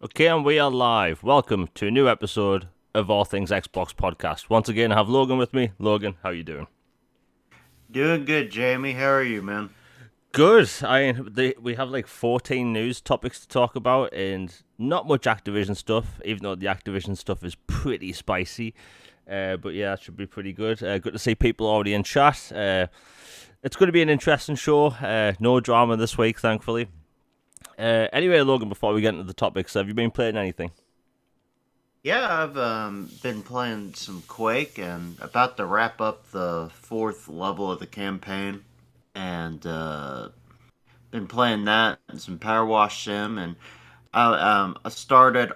Okay, and we are live. Welcome to a new episode of All Things Xbox Podcast. Once again, I have Logan with me. Logan, how you doing? Doing good, Jamie. How are you, man? Good. We have like 14 news topics to talk about, and not much Activision stuff, even though the Activision stuff is pretty spicy. But yeah, that should be pretty good. Good to see people already in chat. It's going to be an interesting show. No drama this week, thankfully. Anyway, Logan, before we get into the topics, have you been playing anything? Yeah, I've been playing some Quake and about to wrap up the fourth level of the campaign, and been playing that and some Power Wash Sim, and I started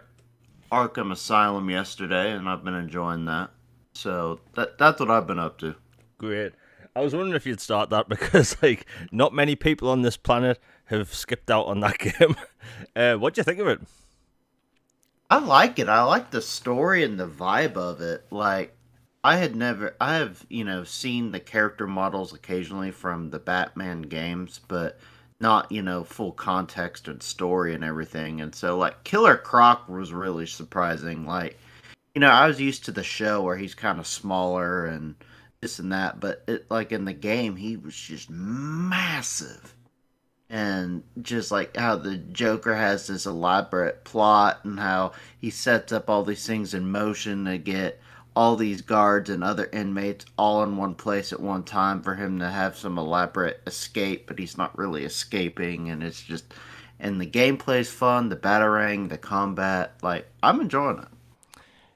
Arkham Asylum yesterday, and I've been enjoying that. So that's what I've been up to. Great. I was wondering if you'd start that because, like, not many people on this planet have skipped out on that game. What do you think of it? I like it. I like the story and the vibe of it. Like, I have, seen the character models occasionally from the Batman games, but not, full context and story and everything. And so, like, Killer Croc was really surprising. Like, I was used to the show where he's kind of smaller and this and that, but like in the game, he was just massive and just like how the Joker has this elaborate plot and how he sets up all these things in motion to get all these guards and other inmates all in one place at one time for him to have some elaborate escape, but he's not really escaping, and it's just and the gameplay's fun, the batarang, the combat, like I'm enjoying it.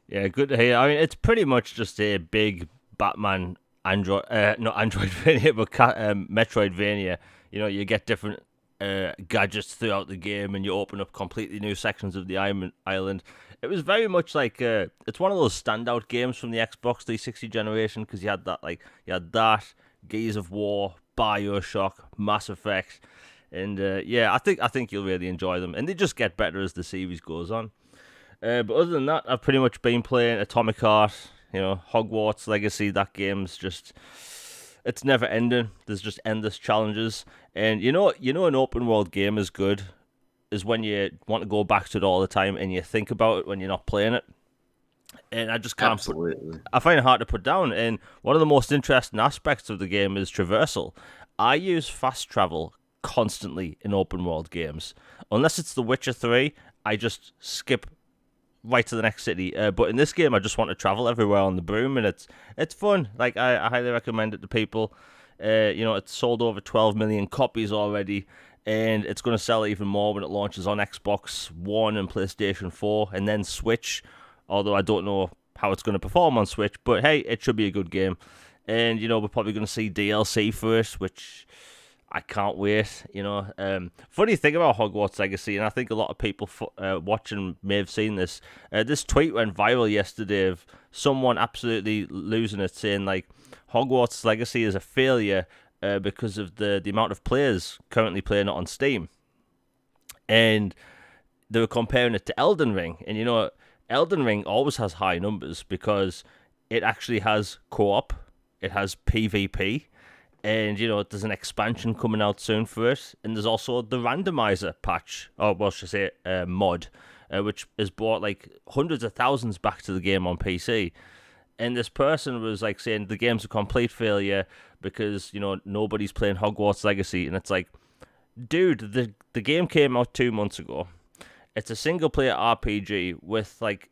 Yeah, good to hear. I mean, it's pretty much just a big Batman Android, not Androidvania, but Metroidvania. You know, you get different gadgets throughout the game, and you open up completely new sections of the island. It was very much like it's one of those standout games from the Xbox 360 generation because you had that Gears of War, BioShock, Mass Effect, and yeah, I think you'll really enjoy them, and they just get better as the series goes on. But other than that, I've pretty much been playing Atomic Heart, Hogwarts Legacy. That game's just, it's never ending. There's just endless challenges. And an open world game is good is when you want to go back to it all the time and you think about it when you're not playing it. And I just can't put, Absolutely. I find it hard to put down. And one of the most interesting aspects of the game is traversal. I use fast travel constantly in open world games. Unless it's The Witcher 3, I just skip right to the next city. But in this game, I just want to travel everywhere on the broom, and it's fun. Like I highly recommend it to people. It's sold over 12 million copies already, and it's going to sell even more when it launches on Xbox One and PlayStation 4, and then Switch. Although I don't know how it's going to perform on Switch, but hey, it should be a good game. And we're probably going to see DLC for it, which I can't wait. Funny thing about Hogwarts Legacy, and I think a lot of people watching may have seen this. This tweet went viral yesterday of someone absolutely losing it, saying like Hogwarts Legacy is a failure because of the amount of players currently playing it on Steam, and they were comparing it to Elden Ring, and Elden Ring always has high numbers because it actually has co-op, it has PvP, and there's an expansion coming out soon for it, and there's also the randomizer patch, or well, should I say mod, which has brought like hundreds of thousands back to the game on PC. And this person was like saying the game's a complete failure because nobody's playing Hogwarts Legacy, and it's like, dude, the game came out 2 months ago. It's a single player RPG with like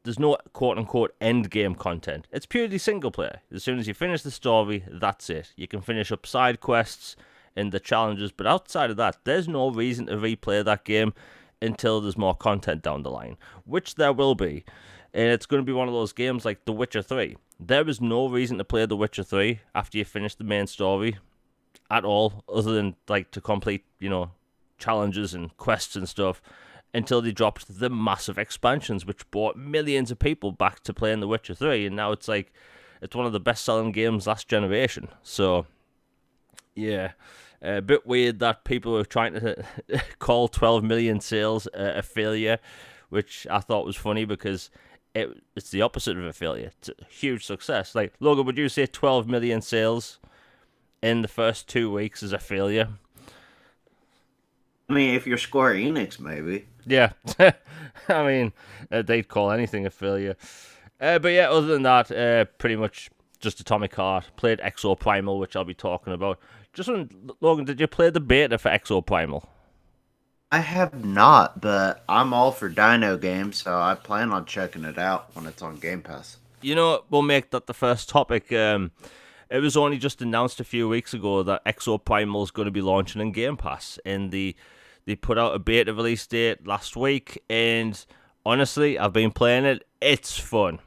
there's no quote unquote end game content. It's purely single player. As soon as you finish the story, that's it. You can finish up side quests and the challenges, but outside of that, there's no reason to replay that game until there's more content down the line, which there will be. And it's going to be one of those games like The Witcher 3. There is no reason to play The Witcher 3 after you finish the main story at all, other than like to complete, challenges and quests and stuff, until they dropped the massive expansions, which brought millions of people back to playing The Witcher 3, and now it's like, it's one of the best-selling games last generation. So, yeah, a bit weird that people were trying to call 12 million sales a failure, which I thought was funny because it's the opposite of a failure. It's a huge success. Like, Logan, would you say 12 million sales in the first 2 weeks is a failure? I mean, if you're Square Enix, maybe. Yeah, I mean, they'd call anything a failure. But yeah, other than that, pretty much just Atomic Heart. Played Exo Primal, which I'll be talking about. Just when, Logan, did you play the beta for Exo Primal? I have not, but I'm all for Dino games, so I plan on checking it out when it's on Game Pass. You know, we'll make that the first topic. It was only just announced a few weeks ago that Exo Primal is going to be launching in Game Pass, and they put out a beta release date last week. And honestly, I've been playing it. It's fun.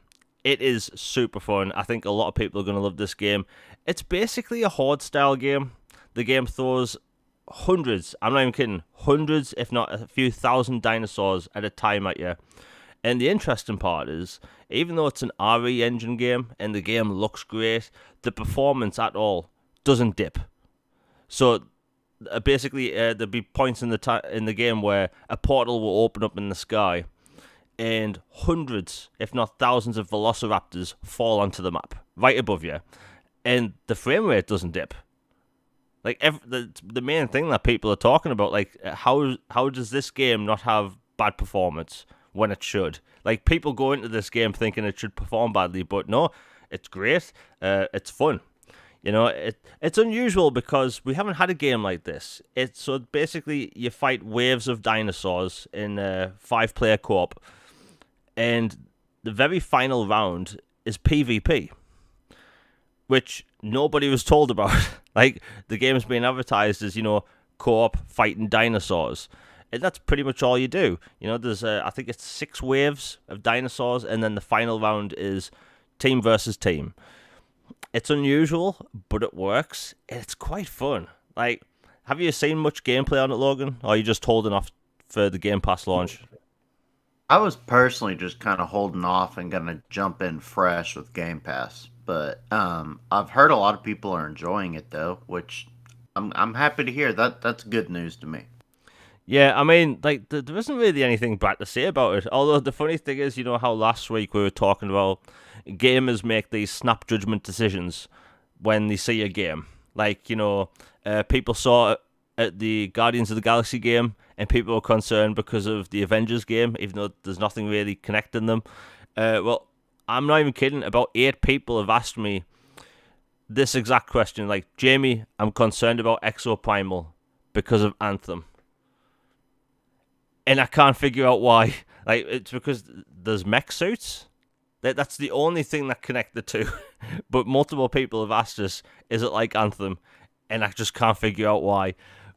It is super fun. I think a lot of people are going to love this game. It's basically a horde style game. The game throws hundreds, I'm not even kidding, hundreds, if not a few thousand dinosaurs at a time at you. And the interesting part is, even though it's an RE engine game and the game looks great, the performance at all doesn't dip. So basically, there'll be points in the game where a portal will open up in the sky, and hundreds, if not thousands, of velociraptors fall onto the map right above you, and the frame rate doesn't dip. Like the main thing that people are talking about, like how does this game not have bad performance when it should? Like people go into this game thinking it should perform badly, but no, it's great. It's fun. You know, it's unusual because we haven't had a game like this. It's so basically you fight waves of dinosaurs in a 5-player co-op, and the very final round is PvP, which nobody was told about. Like, the game's been advertised as, co-op fighting dinosaurs. And that's pretty much all you do. There's, I think it's 6 waves of dinosaurs, and then the final round is team versus team. It's unusual, but it works. It's quite fun. Like, have you seen much gameplay on it, Logan? Or are you just holding off for the Game Pass launch? I was personally just kind of holding off and gonna jump in fresh with Game Pass, but I've heard a lot of people are enjoying it though, which I'm happy to hear. That's good news to me. Yeah, I mean, like, there isn't really anything bad to say about it. Although the funny thing is, how last week we were talking about gamers make these snap judgment decisions when they see a game. Like, people saw it at the Guardians of the Galaxy game, and people were concerned because of the Avengers game, even though there's nothing really connecting them. Well, I'm not even kidding. About 8 people have asked me this exact question. Like, Jamie, I'm concerned about Exo Primal because of Anthem. And I can't figure out why. Like, it's because there's mech suits. That's the only thing that connect the two. But multiple people have asked us, is it like Anthem? And I just can't figure out why.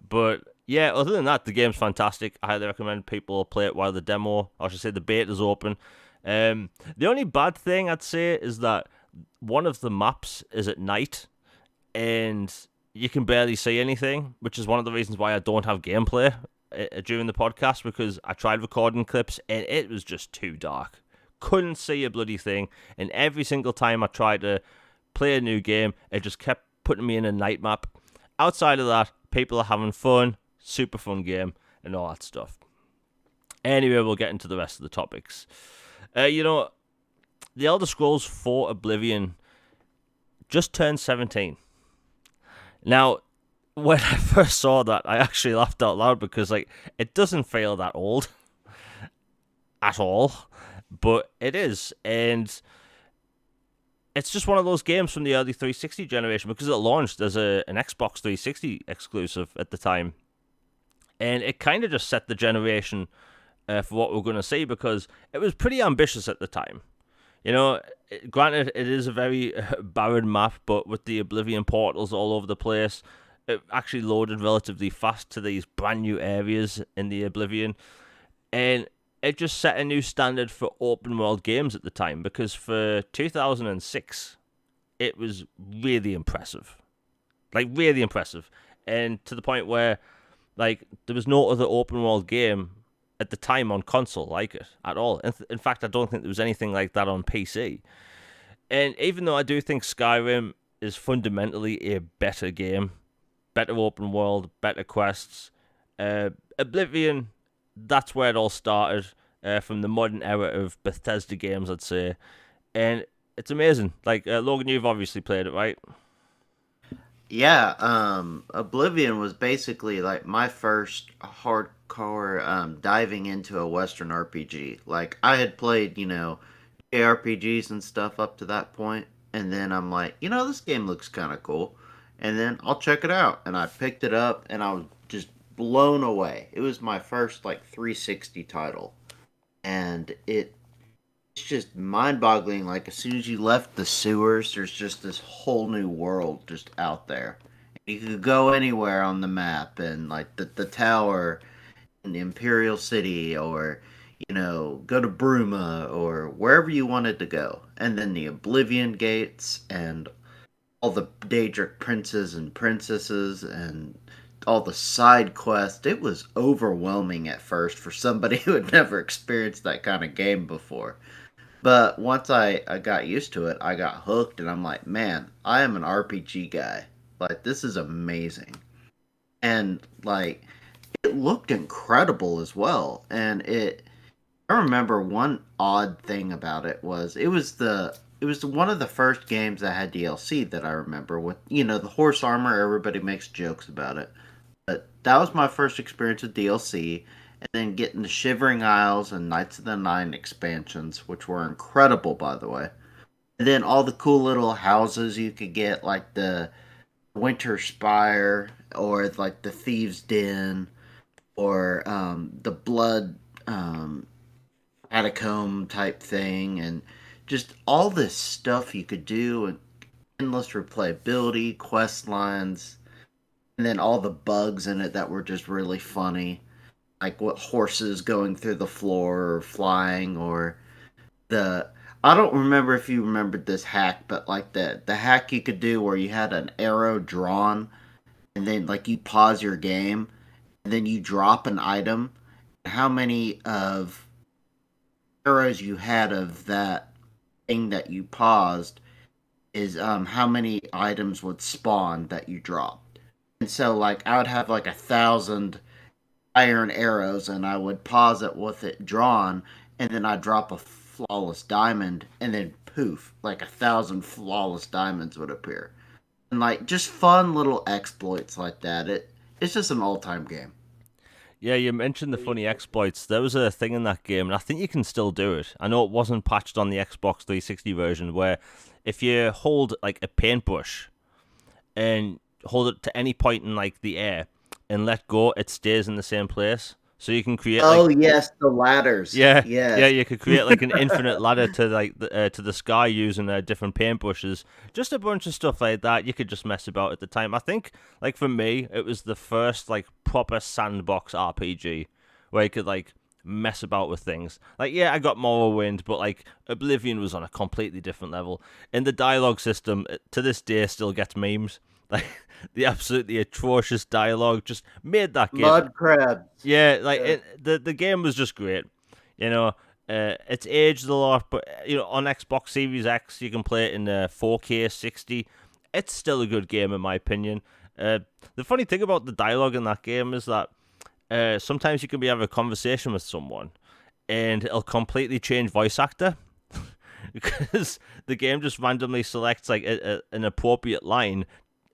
But yeah, other than that, the game's fantastic. I highly recommend people play it while the demo, or I should say the beta's open. The only bad thing I'd say is that one of the maps is at night, and you can barely see anything, which is one of the reasons why I don't have gameplay during the podcast, because I tried recording clips and it was just too dark. Couldn't see a bloody thing, and every single time I tried to play a new game, it just kept putting me in a night map. Outside of that, people are having fun, super fun game, and all that stuff. Anyway, we'll get into the rest of the topics. The Elder Scrolls 4 Oblivion just turned 17. Now, when I first saw that, I actually laughed out loud because, like, it doesn't feel that old at all, but it is, and it's just one of those games from the early 360 generation because it launched as an Xbox 360 exclusive at the time, and it kind of just set the generation for what we're going to see because it was pretty ambitious at the time. Granted, it is a very barren map, but with the Oblivion portals all over the place, it actually loaded relatively fast to these brand new areas in the Oblivion, and it just set a new standard for open world games at the time, because for 2006, it was really impressive. Like, really impressive. And to the point where, like, there was no other open world game at the time on console like it at all. In fact, I don't think there was anything like that on PC. And even though I do think Skyrim is fundamentally a better game, better open world, better quests, Oblivion, that's where it all started, from the modern era of Bethesda games, I'd say. And it's amazing. Like, Logan, you've obviously played it, right? Yeah, Oblivion was basically like my first hardcore diving into a Western RPG. Like I had played, ARPGs and stuff up to that point, and then I'm like, this game looks kind of cool, and then I'll check it out. And I picked it up, and I was just blown away. It was my first like 360 title, and it's just mind-boggling. Like as soon as you left the sewers, there's just this whole new world just out there. You could go anywhere on the map, and like the tower in the Imperial City, or go to Bruma or wherever you wanted to go. And then the Oblivion Gates and all the Daedric princes and princesses and all the side quests. It was overwhelming at first for somebody who had never experienced that kind of game before. But once I got used to it, I got hooked, and I'm like, man, I am an RPG guy. Like, this is amazing. And, like, it looked incredible as well. And I remember one odd thing about it was it was one of the first games that had DLC that I remember with, the horse armor. Everybody makes jokes about it. But that was my first experience with DLC, and then getting the Shivering Isles and Knights of the Nine expansions, which were incredible, by the way. And then all the cool little houses you could get, like the Winter Spire, or like the Thieves' Den, or the Blood Catacomb type thing, and just all this stuff you could do, and endless replayability, quest lines, and then all the bugs in it that were just really funny, like what horses going through the floor or flying, or the I don't remember if you remembered this hack, but like the hack you could do where you had an arrow drawn, and then like you pause your game, and then you drop an item. How many of arrows you had of that thing that you paused is how many items would spawn that you dropped. And so like I would have like 1,000 iron arrows, and I would pause it with it drawn, and then I'd drop a flawless diamond, and then poof, like 1,000 flawless diamonds would appear. And like just fun little exploits like that. It's just an all time game. Yeah, you mentioned the funny exploits. There was a thing in that game, and I think you can still do it. I know it wasn't patched on the Xbox 360 version, where if you hold like a paintbrush and hold it to any point in like the air and let go, it stays in the same place. So you can create like Oh yes, the ladders. yeah, Yes. you could create like an infinite ladder to like to the sky using different paintbrushes, just a bunch of stuff like that. You could just mess about at the time. I think like for me, it was the first like proper sandbox RPG where you could like mess about with things. Like yeah, I got Morrowind, but like Oblivion was on a completely different level. And the dialogue system to this day still gets memes. Like the absolutely atrocious dialogue just made that game. Mud crabs. Yeah, like Yeah. the game was just great. You know, it's aged a lot, but on Xbox Series X you can play it in 4K 60. It's still a good game in my opinion. The funny thing about the dialogue in that game is that sometimes you can be having a conversation with someone, and it'll completely change voice actor because the game just randomly selects like an appropriate line,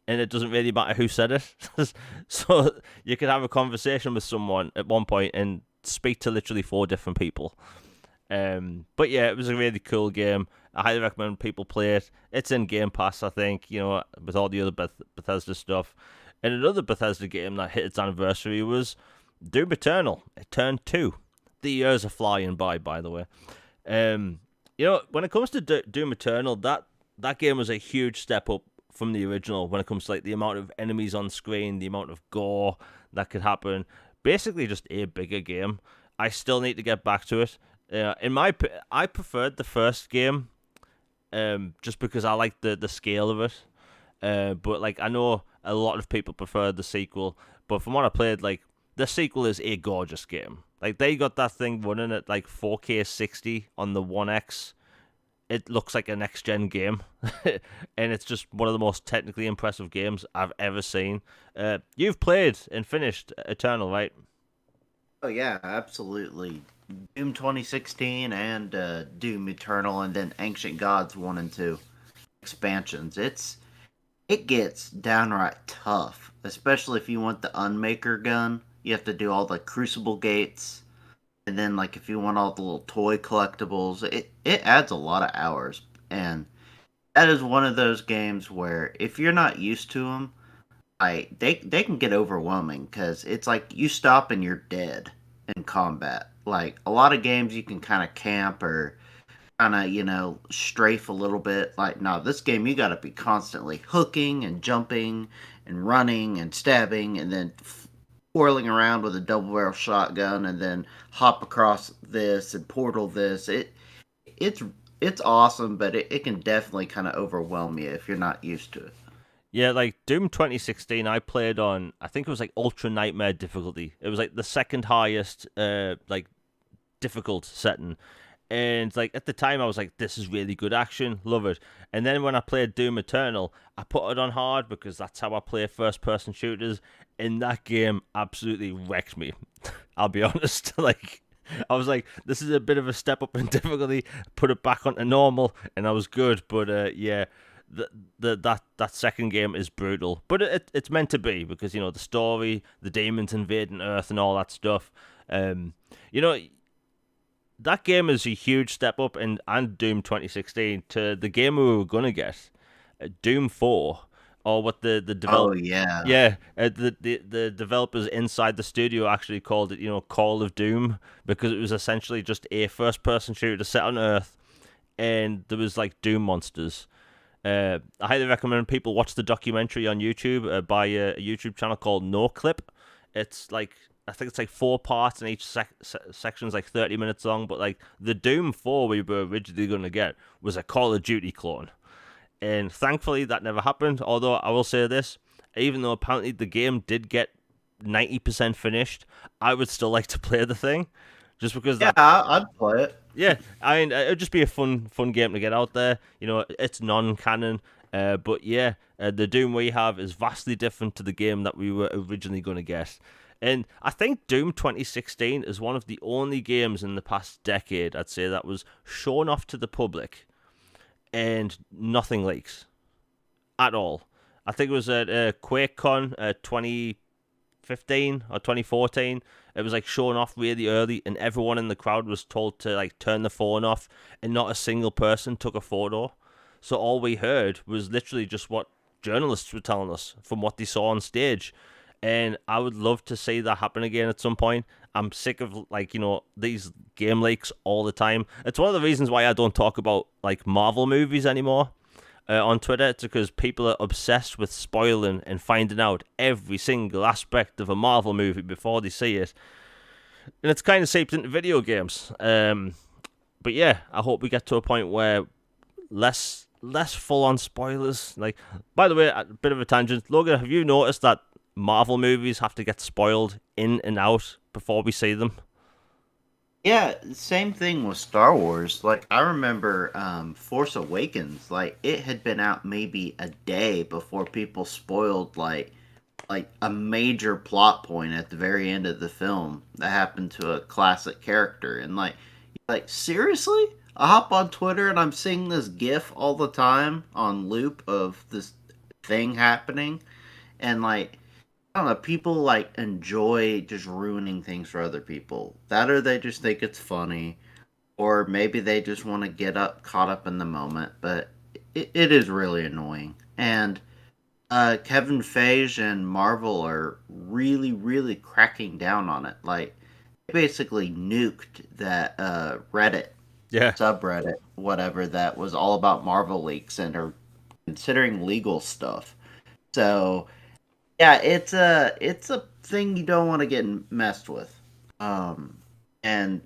and it doesn't really matter who said it. So you could have a conversation with someone at one point and speak to literally four different people. But yeah, it was a really cool game. I highly recommend people play it. It's in Game Pass, I think, with all the other Bethesda stuff. And another Bethesda game that hit its anniversary was Doom Eternal. It turned 2. The years are flying by the way. When it comes to Doom Eternal, that game was a huge step up from the original when it comes to like the amount of enemies on screen, the amount of gore that could happen. Basically, just a bigger game. I still need to get back to it. I preferred the first game, just because I liked the scale of it. But like I know a lot of people preferred the sequel, but from what I played, like the sequel is a gorgeous game. Like they got that thing running at like 4K 60 on the One X. It looks like a next gen game, and it's just one of the most technically impressive games I've ever seen. You've played and finished Eternal, right? Oh yeah, absolutely. Doom 2016 and Doom Eternal, and then Ancient Gods 1 and 2 expansions. it gets downright tough, especially if you want the Unmaker gun. You have to do all the Crucible gates, and then like if you want all the little toy collectibles, it adds a lot of hours. And that is one of those games where if you're not used to them, they can get overwhelming because it's like you stop and you're dead in combat. Like a lot of games, you can kind of camp or kind of strafe a little bit. Like no, this game you got to be constantly hooking and jumping and running and stabbing and then whirling around with a double barrel shotgun and then hop across this and portal this. It's it's awesome, but it can definitely kind of overwhelm you if you're not used to it. Yeah, like Doom 2016, I played on, I think it was like Ultra Nightmare difficulty. It was like the second highest, like difficult setting. And like at the time, I was like, "This is really good action, love it." And then when I played Doom Eternal, I put it on hard because that's how I play first-person shooters. And that game absolutely wrecked me. I'll be honest. Like, I was like, "This is a bit of a step up in difficulty." Put it back onto normal, and I was good. But yeah, that second game is brutal. But it's meant to be because the story, the demons invading Earth, and all that stuff. Um, you know that game is a huge step up and Doom 2016 to the game we were gonna get, Doom 4, or what the Oh develop yeah. yeah the developers inside the studio actually called it Call of Doom because it was essentially just a first person shooter set on Earth and there was like Doom monsters. I highly recommend people watch the documentary on YouTube by a YouTube channel called No Clip. It's like I think it's like 4 parts, and each section's like 30 minutes long. But like the Doom 4 we were originally going to get was a Call of Duty clone, and thankfully that never happened. Although I will say this, even though apparently the game did get 90% finished, I would still like to play the thing, just because Yeah, that I'd play it. yeah, I mean, it'd just be a fun game to get out there. It's non-canon, but yeah, the Doom we have is vastly different to the game that we were originally going to get. And I think Doom 2016 is one of the only games in the past decade, I'd say, that was shown off to the public and nothing leaks at all. I think it was at QuakeCon 2015 or 2014. It was like shown off really early, and everyone in the crowd was told to like turn the phone off, and not a single person took a photo. So all we heard was literally just what journalists were telling us from what they saw on stage. And I would love to see that happen again at some point. I'm sick of like these game leaks all the time. It's one of the reasons why I don't talk about like Marvel movies anymore on Twitter. It's because people are obsessed with spoiling and finding out every single aspect of a Marvel movie before they see it, and it's kind of seeped into video games. But yeah, I hope we get to a point where less full on spoilers. Like, by the way, a bit of a tangent. Logan, have you noticed that Marvel movies have to get spoiled in and out before we see them? Yeah, same thing with Star Wars. Like I remember Force Awakens, like it had been out maybe a day before people spoiled like a major plot point at the very end of the film that happened to a classic character and like seriously? I hop on Twitter and I'm seeing this gif all the time on loop of this thing happening and like I don't know. People like enjoy just ruining things for other people. That or they just think it's funny, or maybe they just want to get caught up in the moment. But it is really annoying. And Kevin Feige and Marvel are really, really cracking down on it. Like they basically nuked that Reddit Yeah. subreddit, whatever that was all about Marvel leaks, and are considering legal stuff. So yeah, it's a thing you don't want to get messed with. Um, and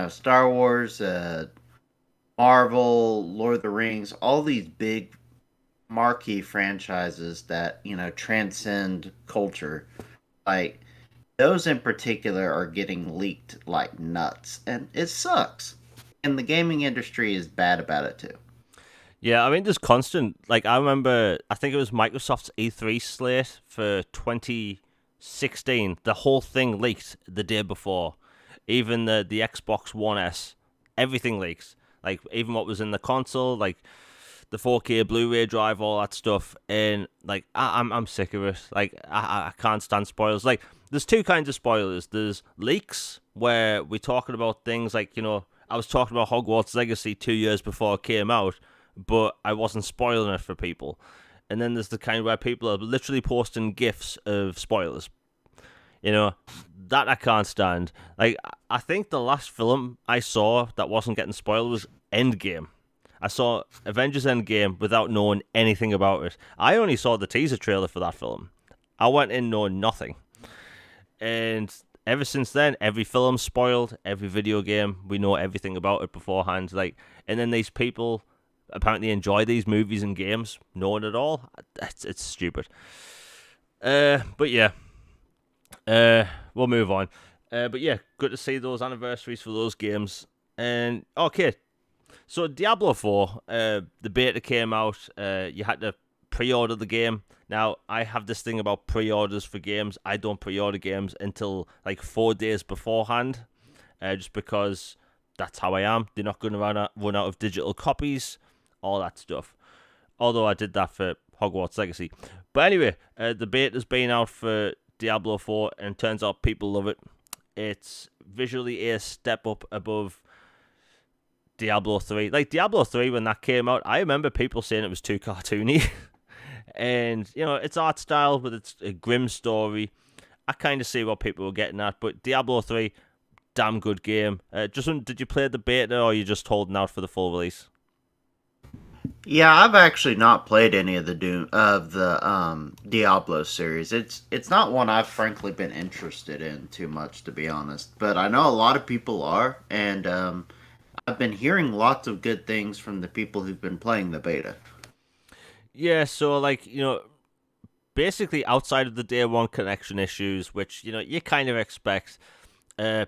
Star Wars, Marvel, Lord of the Rings, all these big marquee franchises that transcend culture. Like those in particular are getting leaked like nuts, and it sucks. And the gaming industry is bad about it too. Yeah, I mean, there's constant. Like, I remember, I think it was Microsoft's E3 slate for 2016. The whole thing leaked the day before. Even the Xbox One S, everything leaks. Like, even what was in the console. Like, the 4K Blu-ray drive, all that stuff, and like I'm sick of it. Like I can't stand spoilers. Like there's two kinds of spoilers. There's leaks where we're talking about things like, I was talking about Hogwarts Legacy 2 years before it came out, but I wasn't spoiling it for people. And then there's the kind where people are literally posting GIFs of spoilers. That I can't stand. Like, I think the last film I saw that wasn't getting spoiled was Endgame. I saw Avengers Endgame without knowing anything about it. I only saw the teaser trailer for that film. I went in knowing nothing. And ever since then, every film's spoiled, every video game, we know everything about it beforehand. Like, and then these people apparently enjoy these movies and games knowing it all. It's stupid. But yeah. We'll move on. But yeah, good to see those anniversaries for those games. And okay, so Diablo 4, the beta came out. You had to pre-order the game. Now, I have this thing about pre-orders for games. I don't pre-order games until like 4 days beforehand, just because that's how I am. They're not going to run out of digital copies, all that stuff. Although I did that for Hogwarts Legacy. But anyway, the beta's been out for Diablo 4, and turns out people love it. It's visually a step up above Diablo 3. Like, Diablo 3, when that came out, I remember people saying it was too cartoony. And, it's art style, but it's a grim story. I kind of see what people were getting at, but Diablo 3, damn good game. Did you play the beta, or are you just holding out for the full release? Yeah, I've actually not played any of the Diablo series. It's not one I've frankly been interested in too much, to be honest. But I know a lot of people are, and I've been hearing lots of good things from the people who've been playing the beta. Yeah, so like, basically outside of the day one connection issues, which you kind of expect,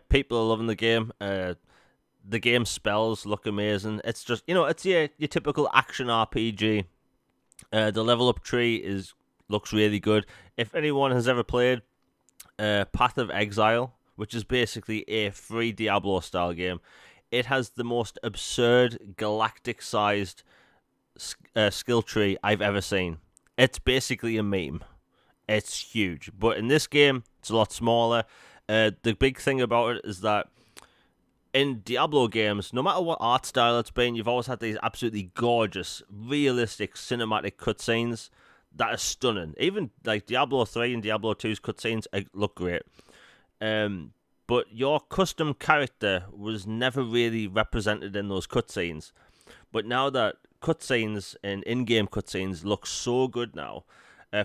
people are loving the game. The game spells look amazing. It's just, it's your typical action RPG. The level up tree looks really good. If anyone has ever played Path of Exile, which is basically a free Diablo style game, it has the most absurd galactic sized skill tree I've ever seen. It's basically a meme. It's huge. But in this game, it's a lot smaller. The big thing about it is that in Diablo games, no matter what art style it's been, you've always had these absolutely gorgeous, realistic cinematic cutscenes that are stunning. Even like Diablo 3 and Diablo 2's cutscenes look great. But your custom character was never really represented in those cutscenes. But now that cutscenes and in-game cutscenes look so good now,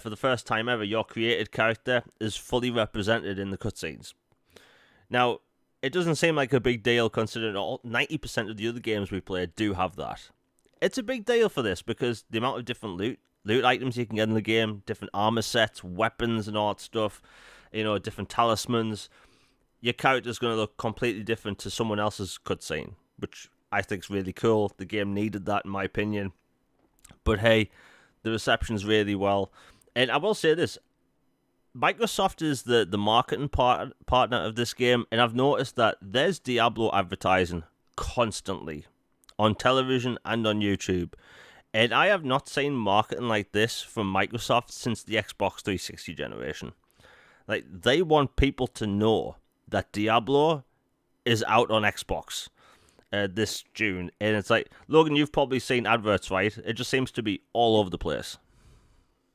for the first time ever, your created character is fully represented in the cutscenes. Now, it doesn't seem like a big deal considering 90% of the other games we played do have that. It's a big deal for this because the amount of different loot items you can get in the game, different armor sets, weapons and all that stuff, different talismans. Your character's going to look completely different to someone else's cutscene, which I think is really cool. The game needed that, in my opinion. But hey, the reception's really well. And I will say this, Microsoft is the marketing partner of this game, and I've noticed that there's Diablo advertising constantly on television and on YouTube. And I have not seen marketing like this from Microsoft since the Xbox 360 generation. Like, they want people to know that Diablo is out on Xbox this June. And it's like, Logan, you've probably seen adverts, right? It just seems to be all over the place.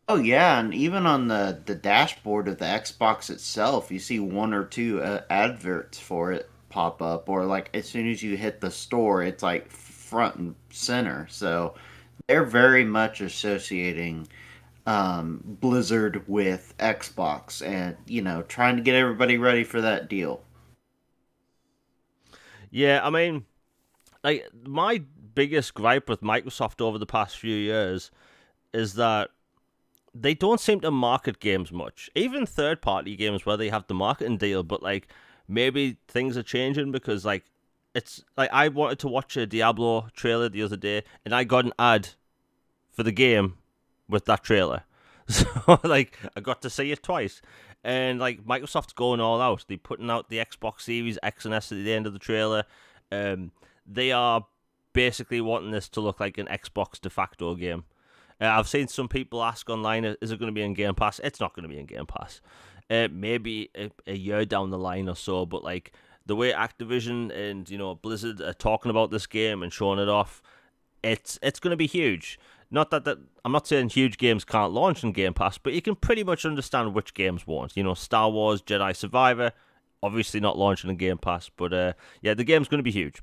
Oh yeah, and even on the dashboard of the Xbox itself, you see one or two adverts for it pop up, or like as soon as you hit the store, it's like front and center. So they're very much associating Blizzard with Xbox, and trying to get everybody ready for that deal. Yeah, I mean, like my biggest gripe with Microsoft over the past few years is that they don't seem to market games much. Even third-party games where they have the marketing deal, but like maybe things are changing because like it's like I wanted to watch a Diablo trailer the other day and I got an ad for the game with that trailer. So like I got to see it twice. And like Microsoft's going all out. They're putting out the Xbox Series X and S at the end of the trailer. They are basically wanting this to look like an Xbox de facto game. I've seen some people ask online, is it going to be in Game Pass? It's not going to be in Game Pass. Maybe a year down the line or so, but like the way Activision and Blizzard are talking about this game and showing it off, it's going to be huge. Not that I'm not saying huge games can't launch in Game Pass, but you can pretty much understand which games won't. Star Wars Jedi Survivor, obviously not launching in Game Pass, but yeah, the game's going to be huge.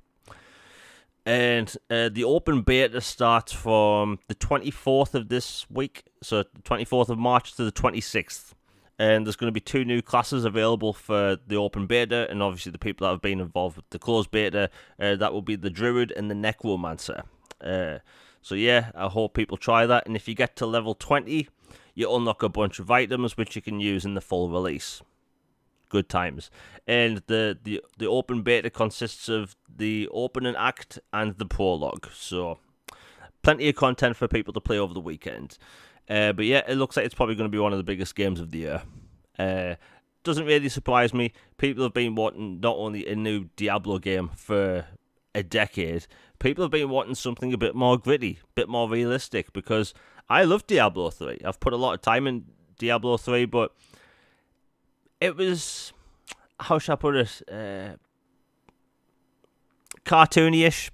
And the open beta starts from the 24th of this week, so the 24th of March to the 26th. And there's going to be 2 new classes available for the open beta, and obviously the people that have been involved with the closed beta, that will be the Druid and the Necromancer. So yeah, I hope people try that, and if you get to level 20, you unlock a bunch of items which you can use in the full release. Good times. And the open beta consists of the opening act and the prologue, so plenty of content for people to play over the weekend. But yeah, it looks like it's probably going to be one of the biggest games of the year. Doesn't really surprise me. People have been wanting not only a new Diablo game for a decade, people have been wanting something a bit more gritty, a bit more realistic, because I love Diablo 3. I've put a lot of time in Diablo 3, but it was, how should I put it, cartoony-ish.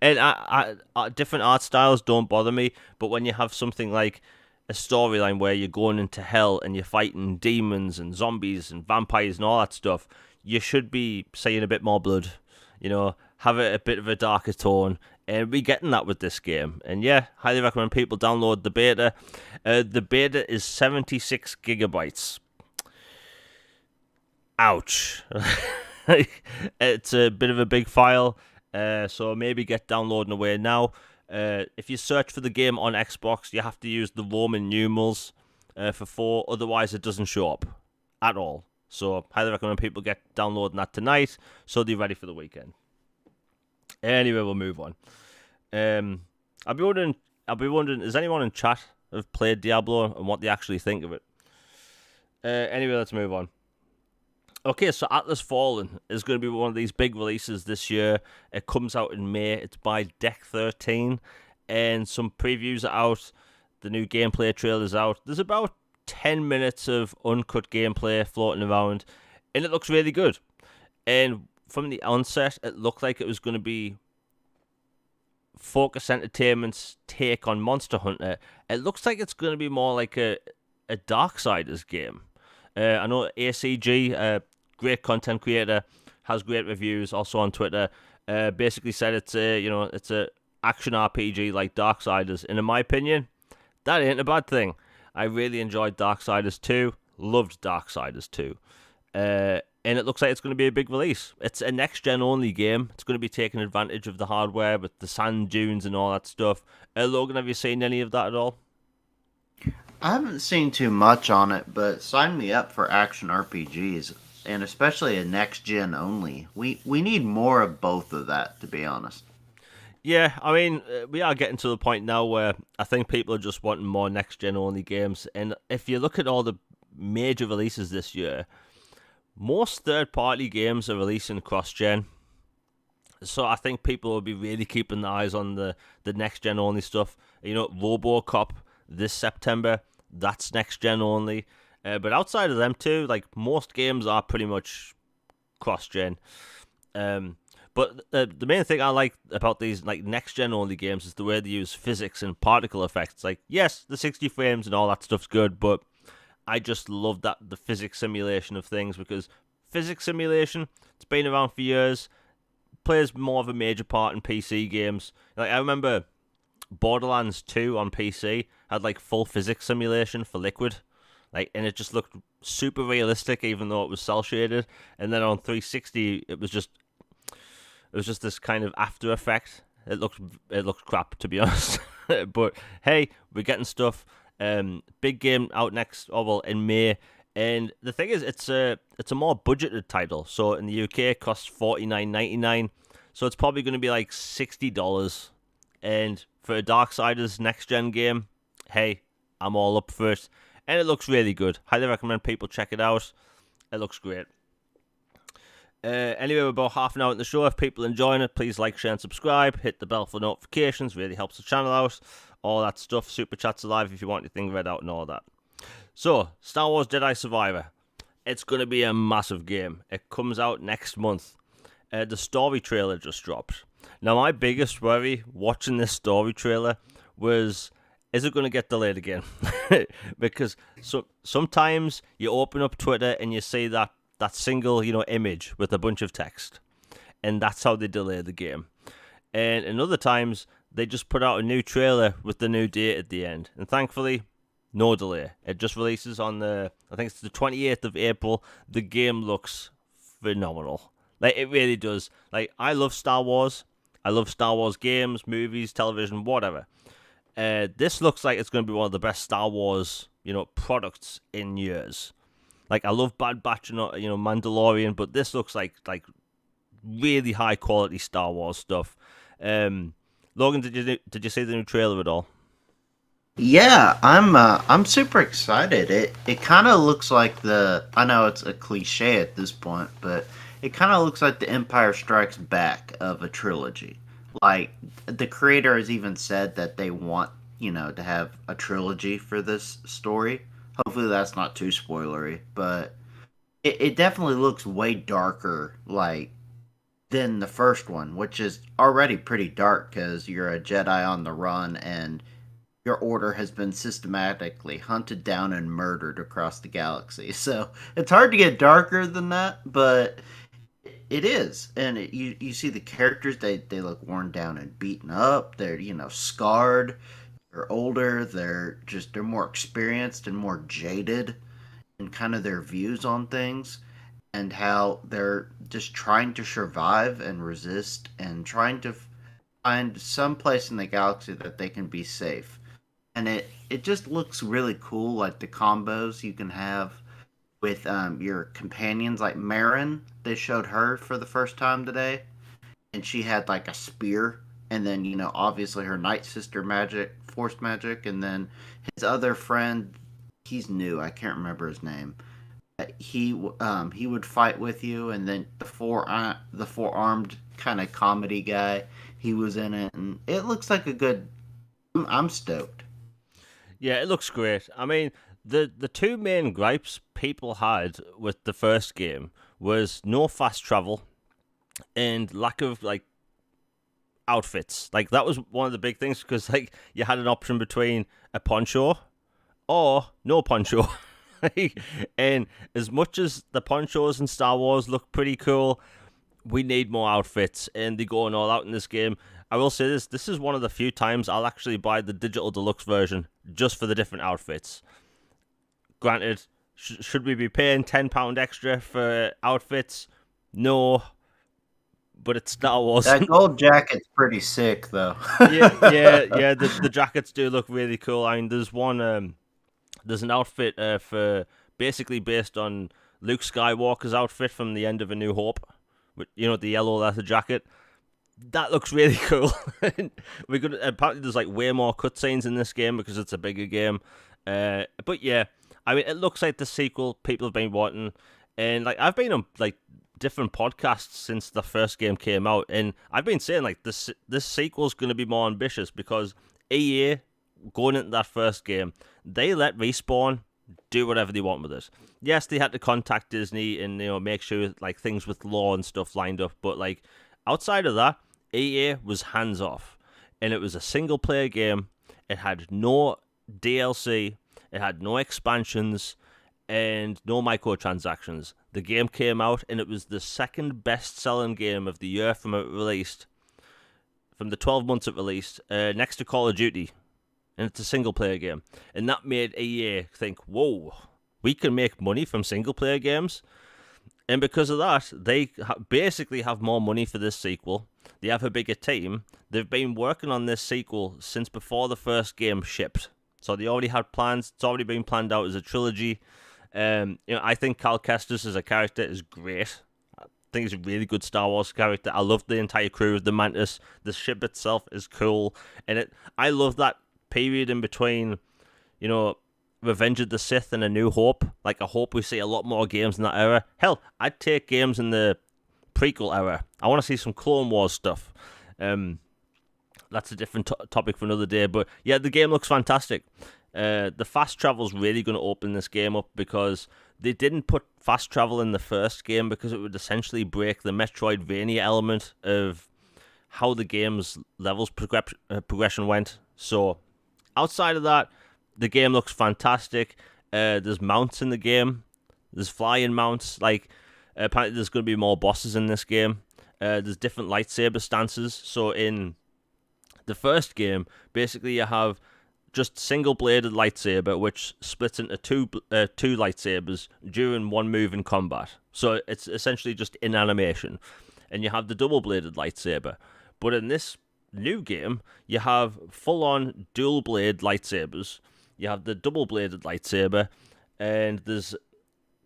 And different art styles don't bother me, but when you have something like a storyline where you're going into hell and you're fighting demons and zombies and vampires and all that stuff, you should be seeing a bit more blood, have it a bit of a darker tone, and we're getting that with this game. And yeah, highly recommend people download the beta. The beta is 76 gigabytes. Ouch. It's a bit of a big file. So maybe get downloading away now. If you search for the game on Xbox, you have to use the Roman numerals for 4, otherwise it doesn't show up at all. So highly recommend people get downloading that tonight so they're ready for the weekend. Anyway, we'll move on. I'll be wondering, is anyone in chat have played Diablo and what they actually think of it? Anyway, let's move on. Okay, so Atlas Fallen is going to be one of these big releases this year. It comes out in May. It's by Deck 13, and some previews are out. The new gameplay trailer is out. There's about 10 minutes of uncut gameplay floating around, and it looks really good. And from the onset, it looked like it was going to be Focus Entertainment's take on Monster Hunter. It looks like it's going to be more like a Darksiders game. I know ACG, great content creator, has great reviews, also on Twitter. Basically said it's a action RPG like Darksiders. And in my opinion, that ain't a bad thing. I really enjoyed Darksiders 2, loved Darksiders 2. And it looks like it's going to be a big release. It's a next-gen only game. It's going to be taking advantage of the hardware with the sand dunes and all that stuff. Logan, have you seen any of that at all? I haven't seen too much on it, but sign me up for action RPGs, and especially a next-gen only. We need more of both of that, to be honest. Yeah, I mean, we are getting to the point now where I think people are just wanting more next-gen only games. And if you look at all the major releases this year, most third-party games are releasing cross-gen. So I think people will be really keeping their eyes on the next-gen only stuff. RoboCop this September, that's next-gen only. But outside of them too, like, most games are pretty much cross-gen. But the main thing I like about these like next-gen only games is the way they use physics and particle effects. Like, yes, the 60 frames and all that stuff's good, but I just love the physics simulation of things, because physics simulation, it's been around for years, plays more of a major part in PC games. Like, I remember Borderlands 2 on PC had like full physics simulation for Liquid, like, and it just looked super realistic even though it was cel shaded. And then on 360 it was just this kind of after effect. It looked crap, to be honest. But hey, we're getting stuff. Big game out in May. And the thing is, it's a more budgeted title. So in the UK, it costs $49.99. So it's probably going to be like $60. And for a Darksiders next-gen game, hey, I'm all up for it. And it looks really good. Highly recommend people check it out. It looks great. Anyway, we're about half an hour in the show. If people enjoying it, please like, share, and subscribe. Hit the bell for notifications. Really helps the channel out. All that stuff. Super chats alive if you want anything read out and all that. So, Star Wars Jedi Survivor. It's going to be a massive game. It comes out next month. The story trailer just dropped. Now, my biggest worry watching this story trailer was, is it going to get delayed again? Because sometimes you open up Twitter and you see that single, image with a bunch of text. And that's how they delay the game. And in other times, they just put out a new trailer with the new date at the end. And thankfully, no delay. It just releases on I think it's the 28th of April. The game looks phenomenal. Like, it really does. Like, I love Star Wars. I love Star Wars games, movies, television, whatever. This looks like it's going to be one of the best Star Wars, products in years. Like, I love Bad Batch and, Mandalorian, but this looks like really high quality Star Wars stuff. Logan, did you see the new trailer at all? Yeah, I'm super excited. It kind of looks like I know it's a cliche at this point, but it kind of looks like the Empire Strikes Back of a trilogy. Like, the creator has even said that they want, to have a trilogy for this story. Hopefully that's not too spoilery, but it definitely looks way darker, like, than the first one, which is already pretty dark because you're a Jedi on the run and your order has been systematically hunted down and murdered across the galaxy. So it's hard to get darker than that, but it is. And you see the characters, they look worn down and beaten up. They're, scarred. They're older. They're more experienced and more jaded in kind of their views on things and how they're just trying to survive and resist and trying to find some place in the galaxy that they can be safe. And it just looks really cool, like the combos you can have with your companions, like Marin. They showed her for the first time today, and she had like a spear, and then obviously her Night Sister magic, Force magic, and then his other friend. He's new. I can't remember his name. He would fight with you, and then the four-armed kind of comedy guy. He was in it, and it looks like a good. I'm stoked. Yeah, it looks great. I mean, the two main gripes people had with the first game was no fast travel and lack of outfits. Like, that was one of the big things because you had an option between a poncho or no poncho. And as much as the ponchos in Star Wars look pretty cool, we need more outfits, and they're going all out in this game. I will say this is one of the few times I'll actually buy the digital deluxe version just for the different outfits. Granted, should we be paying £10 extra for outfits? No, but it's Star Wars. That gold jacket's pretty sick, though. yeah. The jackets do look really cool. I mean, there's one, there's an outfit for basically based on Luke Skywalker's outfit from the end of A New Hope. With, the yellow leather jacket. That looks really cool. Apparently there's way more cutscenes in this game because it's a bigger game. But yeah, I mean, it looks like the sequel people have been wanting, and I've been on different podcasts since the first game came out, and I've been saying this sequel's going to be more ambitious because EA, going into that first game, they let Respawn do whatever they want with it. Yes, they had to contact Disney and make sure things with law and stuff lined up, but outside of that, EA was hands off, and it was a single player game. It had no DLC, it had no expansions, and no microtransactions. The game came out, and it was the second best selling game of the year from the 12 months it released, next to Call of Duty. And it's a single-player game. And that made EA think, whoa, we can make money from single-player games? And because of that, they basically have more money for this sequel. They have a bigger team. They've been working on this sequel since before the first game shipped. So they already had plans. It's already been planned out as a trilogy. I think Cal Kestis as a character is great. I think he's a really good Star Wars character. I love the entire crew of the Mantis. The ship itself is cool. And I love that period in between, Revenge of the Sith and A New Hope. I hope we see a lot more games in that era. Hell, I'd take games in the prequel era. I want to see some Clone Wars stuff. That's a different topic for another day. But yeah, the game looks fantastic. The fast travel's really going to open this game up, because they didn't put fast travel in the first game because it would essentially break the Metroidvania element of how the game's levels progression went. So outside of that, the game looks fantastic. There's mounts in the game. There's flying mounts. Like, apparently there's going to be more bosses in this game. There's different lightsaber stances. So in the first game, basically you have just single-bladed lightsaber, which splits into two lightsabers during one move in combat. So it's essentially just in animation. And you have the double-bladed lightsaber. But in this new game, you have full-on dual-blade lightsabers. You have the double-bladed lightsaber, and there's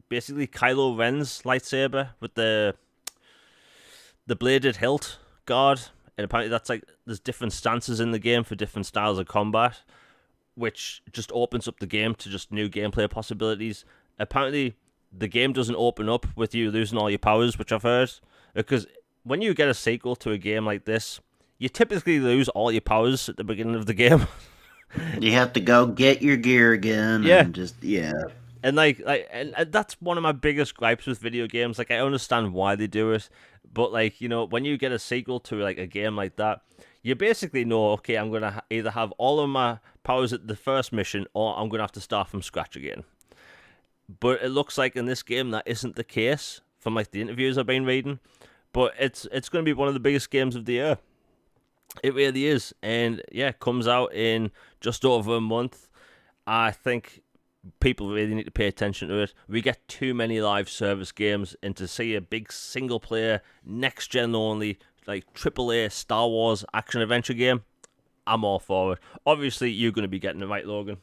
basically Kylo Ren's lightsaber with the bladed hilt guard. And apparently that's like, there's different stances in the game for different styles of combat, which just opens up the game to just new gameplay possibilities. Apparently, the game doesn't open up with you losing all your powers, which I've heard. Because when you get a sequel to a game like this, you typically lose all your powers at the beginning of the game. You have to go get your gear again. Yeah. And just, yeah. And and that's one of my biggest gripes with video games. Like, I understand why they do it, but like, you know, when you get a sequel to like a game like that, you basically know, okay, I'm gonna either have all of my powers at the first mission, or I'm gonna have to start from scratch again. But it looks like in this game that isn't the case from like the interviews I've been reading. But it's gonna be one of the biggest games of the year. It really is, and yeah, it comes out in just over a month. I think people really need to pay attention to it. We get too many live service games, and to see a big single player, next gen only, like AAA Star Wars action adventure game, I'm all for it. Obviously, you're going to be getting it, right, Logan?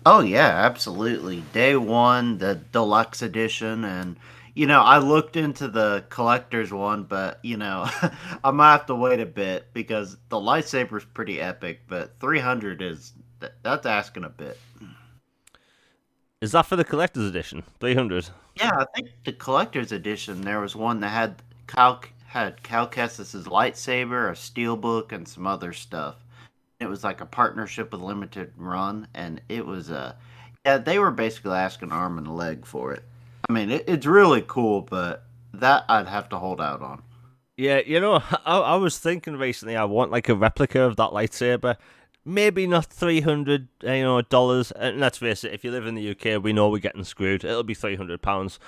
Oh yeah, absolutely. Day one, the deluxe edition, and I looked into the collector's one, but I might have to wait a bit because the lightsaber's pretty epic, but 300 that's asking a bit. Is that for the collector's edition? 300? Yeah, I think the collector's edition, there was one that had Cal Kestis's lightsaber, a steelbook, and some other stuff. It was like a partnership with Limited Run, and it was yeah, they were basically asking arm and a leg for it. I mean, it's really cool, but that I'd have to hold out on. Yeah, I was thinking recently I want like a replica of that lightsaber. Maybe not $300, dollars. And let's face it, if you live in the UK, we know we're getting screwed. It'll be £300.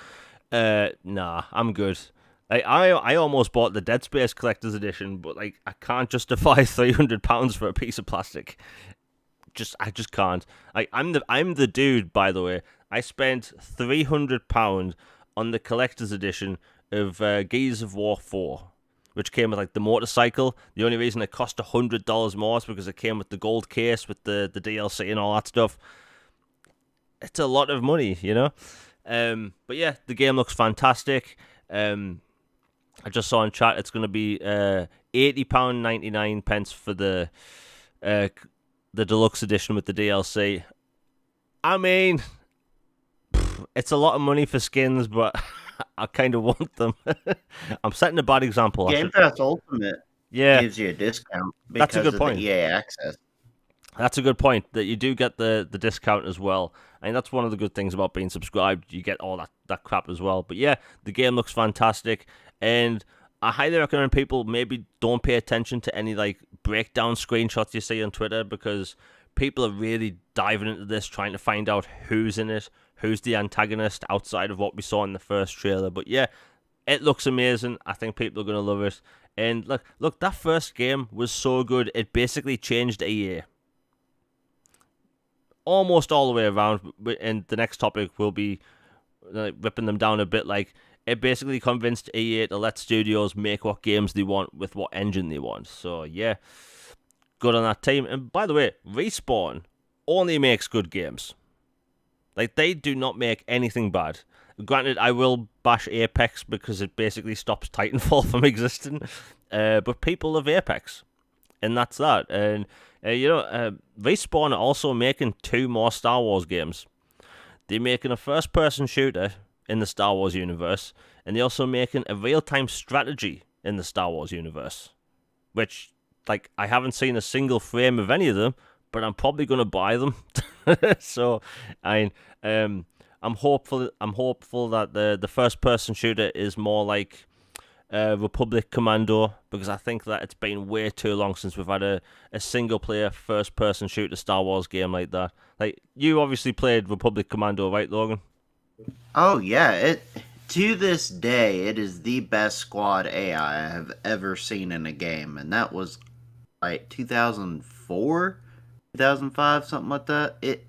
Nah, I'm good. I almost bought the Dead Space Collector's Edition, but like I can't justify £300 for a piece of plastic. I just can't. I'm the dude, by the way. I spent £300 on the Collector's Edition of Gears of War 4, which came with like the motorcycle. The only reason it cost $100 more is because it came with the gold case with the DLC and all that stuff. It's a lot of money, But yeah, the game looks fantastic. I just saw in chat it's going to be £80.99 for the deluxe edition with the DLC. I mean, it's a lot of money for skins, but I kind of want them. I'm setting a bad example. Game Pass Ultimate gives you a discount because That's a good of point. the EA access. That's a good point, that you do get the discount as well. I mean, that's one of the good things about being subscribed. You get all that crap as well. But yeah, the game looks fantastic. And I highly recommend people maybe don't pay attention to any like breakdown screenshots you see on Twitter, because people are really diving into this, trying to find out who's in it, who's the antagonist outside of what we saw in the first trailer. But yeah, it looks amazing. I think people are going to love it. And look, that first game was so good, it basically changed EA. Almost all the way around, and the next topic will be ripping them down a bit. Like, it basically convinced EA to let studios make what games they want with what engine they want. So yeah, good on that team. And by the way, Respawn only makes good games. Like, they do not make anything bad. Granted, I will bash Apex because it basically stops Titanfall from existing. But people love Apex, and that's that. And Respawn are also making 2 more Star Wars games. They're making a first-person shooter in the Star Wars universe, and they're also making a real-time strategy in the Star Wars universe, which, like, I haven't seen a single frame of any of them, but I'm probably going to buy them. So, I I'm hopeful. I'm hopeful that the first person shooter is more like Republic Commando, because I think that it's been way too long since we've had a single player first person shooter Star Wars game like that. Like, you obviously played Republic Commando, right, Logan? Oh yeah, it to this day it is the best squad AI I have ever seen in a game, and that was like 2004, 2005, something like that. It,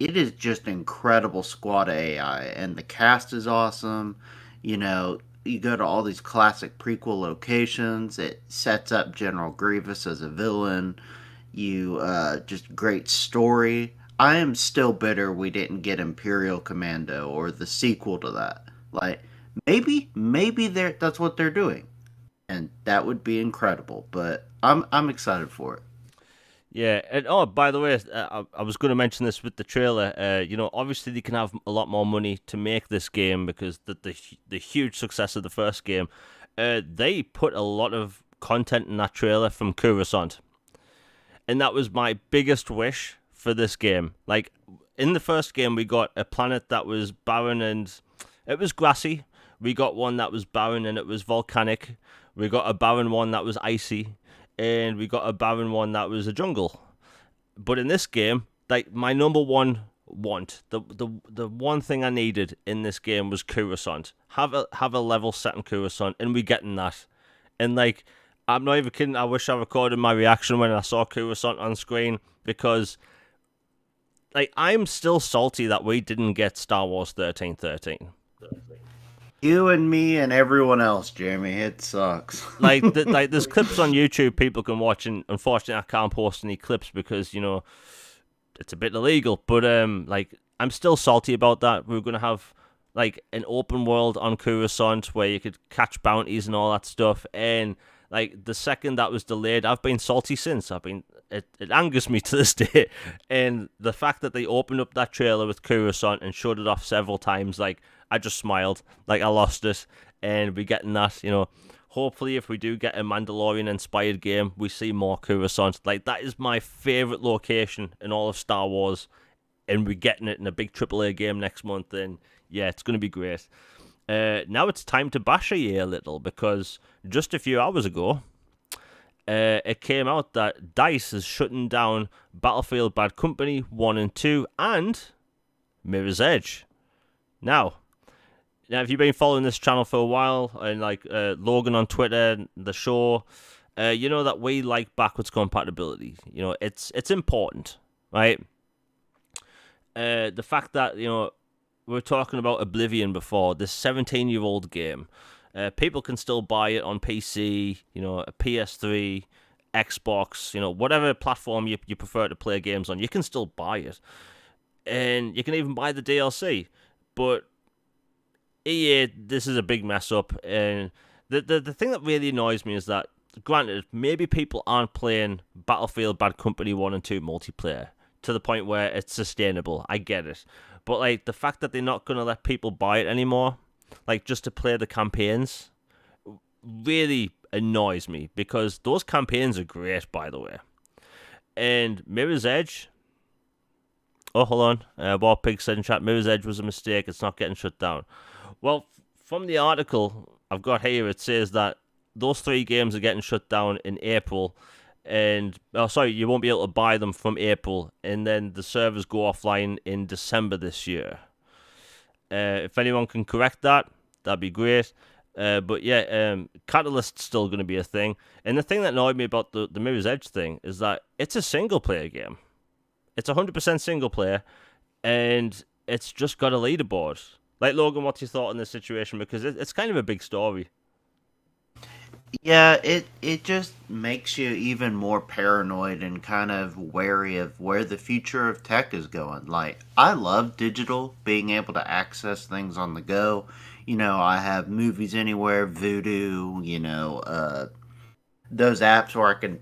it is just incredible squad AI, and the cast is awesome. You know, you go to all these classic prequel locations. It sets up General Grievous as a villain. You just great story. I am still bitter we didn't get Imperial Commando or the sequel to that. Like maybe that's what they're doing, and that would be incredible. But I'm excited for it. Yeah, and oh, by the way, I was going to mention this with the trailer. Obviously they can have a lot more money to make this game because the huge success of the first game. They put a lot of content in that trailer from Coruscant, and that was my biggest wish for this game. Like, in the first game, we got a planet that was barren and it was grassy. We got one that was barren and it was volcanic. We got a barren one that was icy, and we got a barren one that was a jungle. But in this game, like, my number one want, the one thing I needed in this game was Coruscant. Have a level set in Coruscant, and we getting that. And, like, I'm not even kidding. I wish I recorded my reaction when I saw Coruscant on screen, because, like, I'm still salty that we didn't get Star Wars 1313. You and me and everyone else, Jeremy. It sucks. Like, there's clips on YouTube people can watch, and unfortunately I can't post any clips because, it's a bit illegal. But like, I'm still salty about that. We are gonna have, like, an open world on Coruscant where you could catch bounties and all that stuff. And, like, the second that was delayed, I've been salty since. It angers me to this day. And the fact that they opened up that trailer with Coruscant and showed it off several times, like, I just smiled, like I lost it. And we're getting that, hopefully if we do get a Mandalorian inspired game, we see more Coruscant. Like, that is my favorite location in all of Star Wars, and we're getting it in a big AAA game next month. And yeah, it's going to be great. Now it's time to bash a little, because just a few hours ago, it came out that DICE is shutting down Battlefield Bad Company 1 and 2 and Mirror's Edge. Now, if you've been following this channel for a while, and like Logan on Twitter, the show, you know that we like backwards compatibility. It's important, right? The fact that, we were talking about Oblivion before, this 17-year-old game. People can still buy it on PC, a PS3, Xbox, whatever platform you prefer to play games on, you can still buy it. And you can even buy the DLC. But EA, this is a big mess up. And the thing that really annoys me is that, granted, maybe people aren't playing Battlefield Bad Company 1 and 2 multiplayer to the point where it's sustainable. I get it. But, like, the fact that they're not going to let people buy it anymore, like, just to play the campaigns, really annoys me, because those campaigns are great, by the way. And Mirror's Edge, oh, hold on, War Pig said in chat, Mirror's Edge was a mistake, it's not getting shut down. Well, from the article I've got here, it says that those 3 games are getting shut down in April, and, you won't be able to buy them from April, and then the servers go offline in December this year. If anyone can correct that, that'd be great. But yeah, Catalyst's still going to be a thing. And the thing that annoyed me about the Mirror's Edge thing is that it's a single-player game. It's 100% single-player, and it's just got a leaderboard. Like, Logan, what's your thought on this situation? Because it's kind of a big story. Yeah, it just makes you even more paranoid and kind of wary of where the future of tech is going. Like, I love digital, being able to access things on the go. I have Movies Anywhere, Vudu, those apps where I can,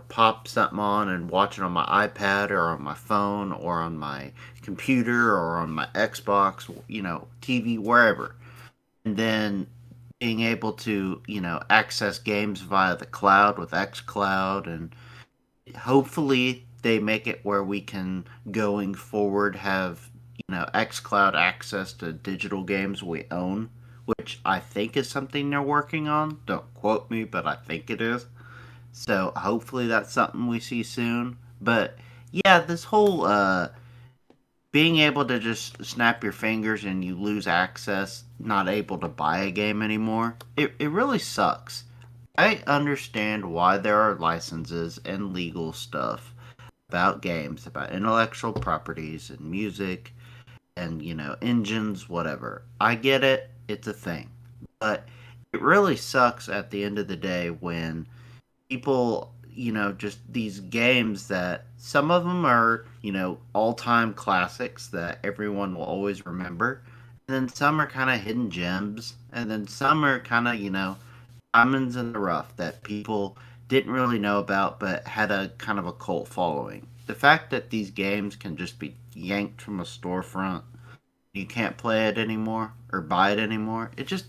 pop something on and watch it on my iPad or on my phone or on my computer or on my Xbox, TV, wherever. and then being able to, access games via the cloud with xCloud, and hopefully they make it where we can going forward have, xCloud access to digital games we own, which I think is something they're working on. Don't quote me, but I think it is. So hopefully that's something we see soon. But yeah, this whole being able to just snap your fingers and you lose access, not able to buy a game anymore, it really sucks. I understand why there are licenses and legal stuff about games, about intellectual properties and music and, engines, whatever. I get it, it's a thing. But it really sucks at the end of the day when people, just these games that some of them are, all time classics that everyone will always remember. And then some are kind of hidden gems. And then some are kind of, diamonds in the rough that people didn't really know about but had a kind of a cult following. The fact that these games can just be yanked from a storefront, you can't play it anymore or buy it anymore, it just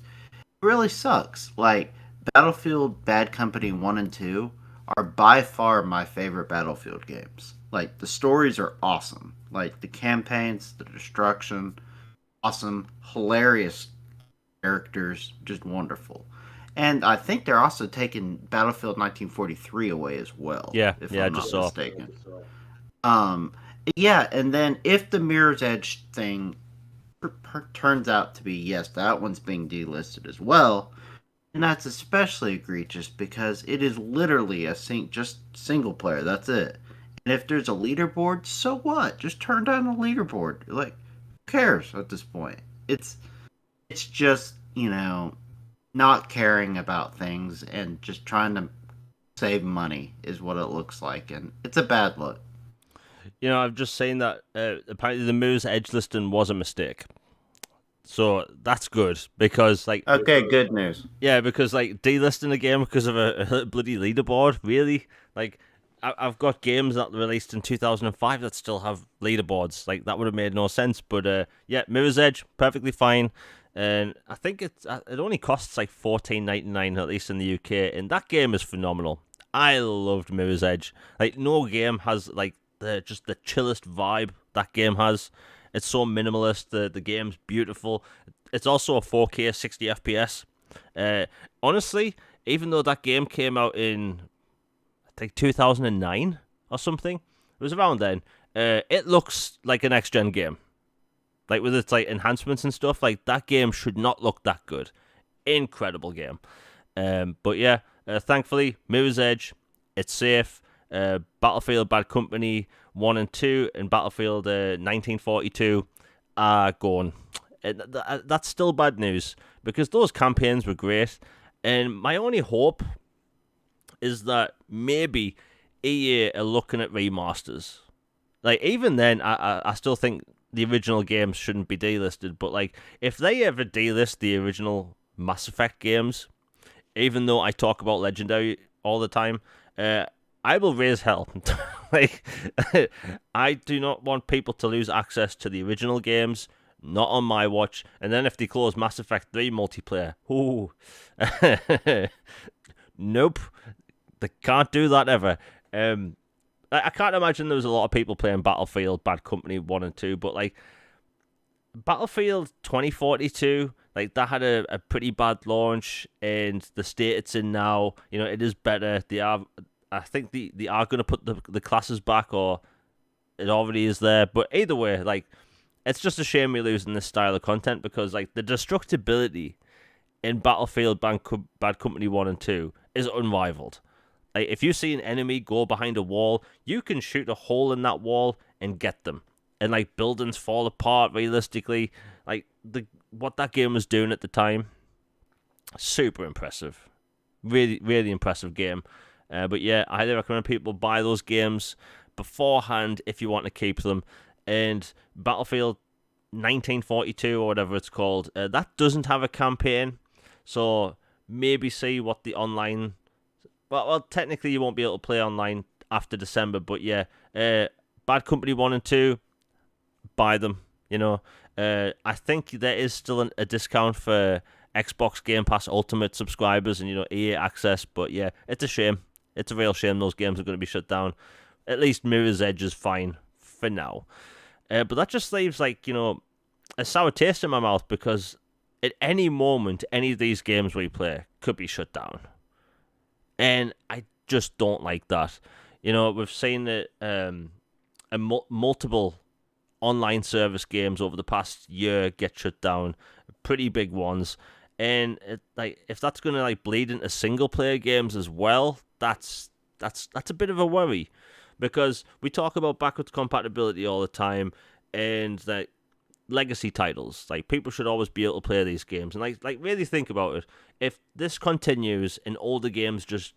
really sucks. Like, Battlefield Bad Company 1 and 2 are by far my favorite Battlefield games. Like, the stories are awesome. Like, the campaigns, the destruction, awesome, hilarious characters, just wonderful. And I think they're also taking Battlefield 1943 away as well, Yeah, if yeah, I I'm just not saw. mistaken. Um, yeah, and then if the Mirror's Edge thing turns out to be, yes, that one's being delisted as well, and that's especially egregious because it is literally just single player. That's it. And if there's a leaderboard, so what? Just turn down the leaderboard. Like, who cares at this point? It's just, not caring about things and just trying to save money is what it looks like, and it's a bad look. I've just seen that apparently the Moose Edge listing was a mistake. So that's good because, like, Okay, good news. yeah, because like delisting a game because of a bloody leaderboard, really? Like, I've got games that were released in 2005 that still have leaderboards. Like, that would have made no sense. But yeah, Mirror's Edge, perfectly fine. And I think it only costs like 14.99 at least in the UK, and that game is phenomenal. I loved Mirror's Edge. Like, no game has like the chillest vibe that game has. It's so minimalist. The game's beautiful. It's also a 4K 60 FPS. Uh, Honestly, even though that game came out in I think 2009 or something, it was around then. It looks like an next gen game, like with its like enhancements and stuff. Like, that game should not look that good. Incredible game. But yeah, thankfully, Mirror's Edge, it's safe. Battlefield Bad Company 1 and 2 and Battlefield 1942 are gone. That's still bad news because those campaigns were great. And my only hope is that maybe EA are looking at remasters. Like, even then, I still think the original games shouldn't be delisted. But like, if they ever delist the original Mass Effect games, even though I talk about Legendary all the time, I will raise hell. Like, I do not want people to lose access to the original games. Not on my watch. And then if they close Mass Effect 3 multiplayer, ooh, nope, they can't do that ever. I can't imagine there was a lot of people playing Battlefield Bad Company 1 and 2, but like Battlefield 2042, like, that had a pretty bad launch, and the state it's in now, it is better. I think they are going to put the classes back, or it already is there. But either way, like, it's just a shame we're losing this style of content because, like, the destructibility in Battlefield Bad Company 1 and 2 is unrivaled. Like, if you see an enemy go behind a wall, you can shoot a hole in that wall and get them. And, like, buildings fall apart realistically. Like, what that game was doing at the time, super impressive. Really, really impressive game. But yeah, I highly recommend people buy those games beforehand if you want to keep them. And Battlefield 1942 or whatever it's called, that doesn't have a campaign. So maybe see what the online... Well, technically you won't be able to play online after December, but yeah, Bad Company 1 and 2, buy them, I think there is still a discount for Xbox Game Pass Ultimate subscribers and EA access. But yeah, it's a shame. It's a real shame those games are going to be shut down. At least Mirror's Edge is fine for now. But that just leaves a sour taste in my mouth because at any moment, any of these games we play could be shut down, and I just don't like that. We've seen it multiple online service games over the past year get shut down, pretty big ones, and if that's going to bleed into single player games as well, that's a bit of a worry, because we talk about backwards compatibility all the time, and legacy titles, people should always be able to play these games, and really think about it. If this continues and older games just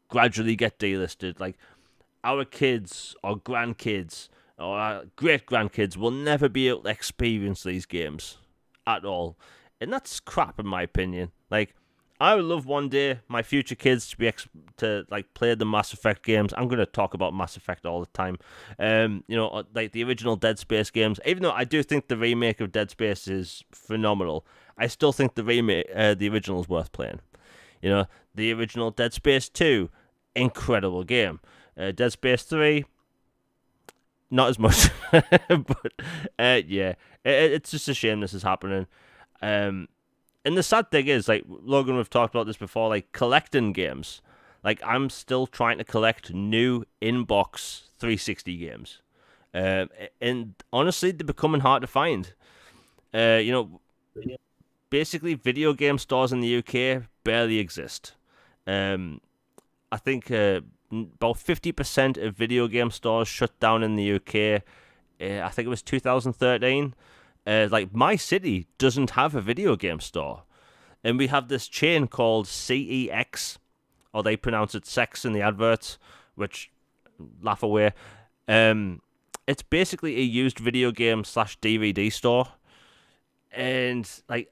gradually get delisted, our kids or grandkids or our great grandkids will never be able to experience these games at all, and that's crap in my opinion. I would love one day my future kids to be to play the Mass Effect games. I'm going to talk about Mass Effect all the time. The original Dead Space games. Even though I do think the remake of Dead Space is phenomenal, I still think the original is worth playing. The original Dead Space 2, incredible game. Dead Space 3, not as much. But yeah, it's just a shame this is happening. And the sad thing is, Logan, we've talked about this before, collecting games. I'm still trying to collect new inbox 360 games. And honestly, they're becoming hard to find. Basically, video game stores in the UK barely exist. I think about 50% of video game stores shut down in the UK. I think it was 2013. My city doesn't have a video game store, and we have this chain called CEX, or they pronounce it sex in the adverts, which laugh away. It's basically a used video game / DVD store, and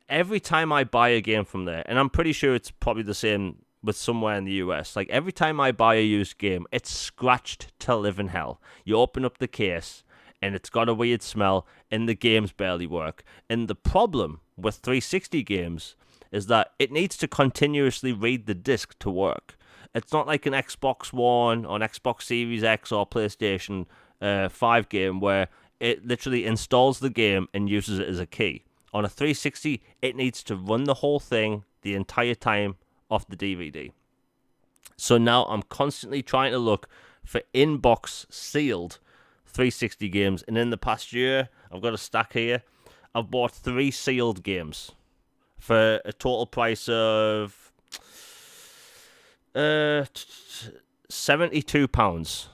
every time I buy a game from there, and I'm pretty sure it's probably the same with somewhere in the US, every time I buy a used game, it's scratched to live in hell. You open up the case, and it's got a weird smell, and the games barely work. And the problem with 360 games is that it needs to continuously read the disc to work. It's not like an Xbox One or an Xbox Series X or PlayStation 5 game where it literally installs the game and uses it as a key. On a 360, it needs to run the whole thing the entire time off the DVD. So now I'm constantly trying to look for inbox sealed 360 games, and in the past year, I've got a stack here. I've bought 3 sealed games for a total price of £72.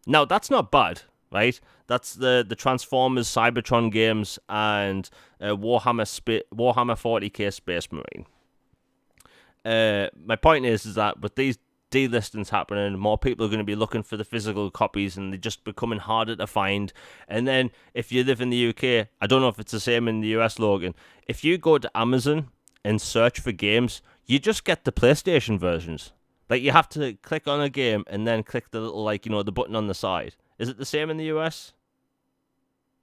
Now that's not bad, right? That's the Transformers Cybertron games and Warhammer 40k Space Marine. My point is that with these delistings happening, more people are going to be looking for the physical copies, and they're just becoming harder to find. And then if you live in the UK, I don't know if it's the same in the US, Logan, if you go to Amazon and search for games, you just get the PlayStation versions. You have to click on a game and then click the little the button on the side. Is it the same in the US?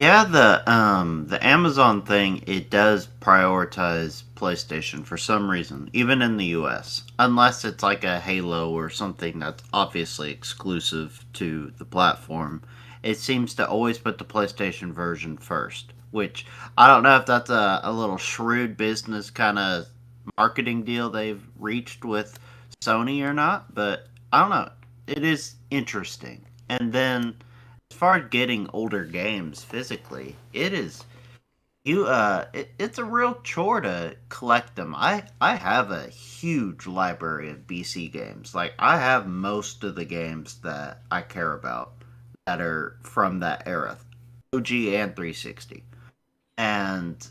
Yeah, the Amazon thing, it does prioritize PlayStation for some reason, even in the US. Unless it's like a Halo or something that's obviously exclusive to the platform. It seems to always put the PlayStation version first, which I don't know if that's a little shrewd business kind of marketing deal they've reached with Sony or not, but I don't know. It is interesting. And then as far as getting older games physically, it's a real chore to collect them. I have a huge library of BC games. I have most of the games that I care about that are from that era, OG and 360. And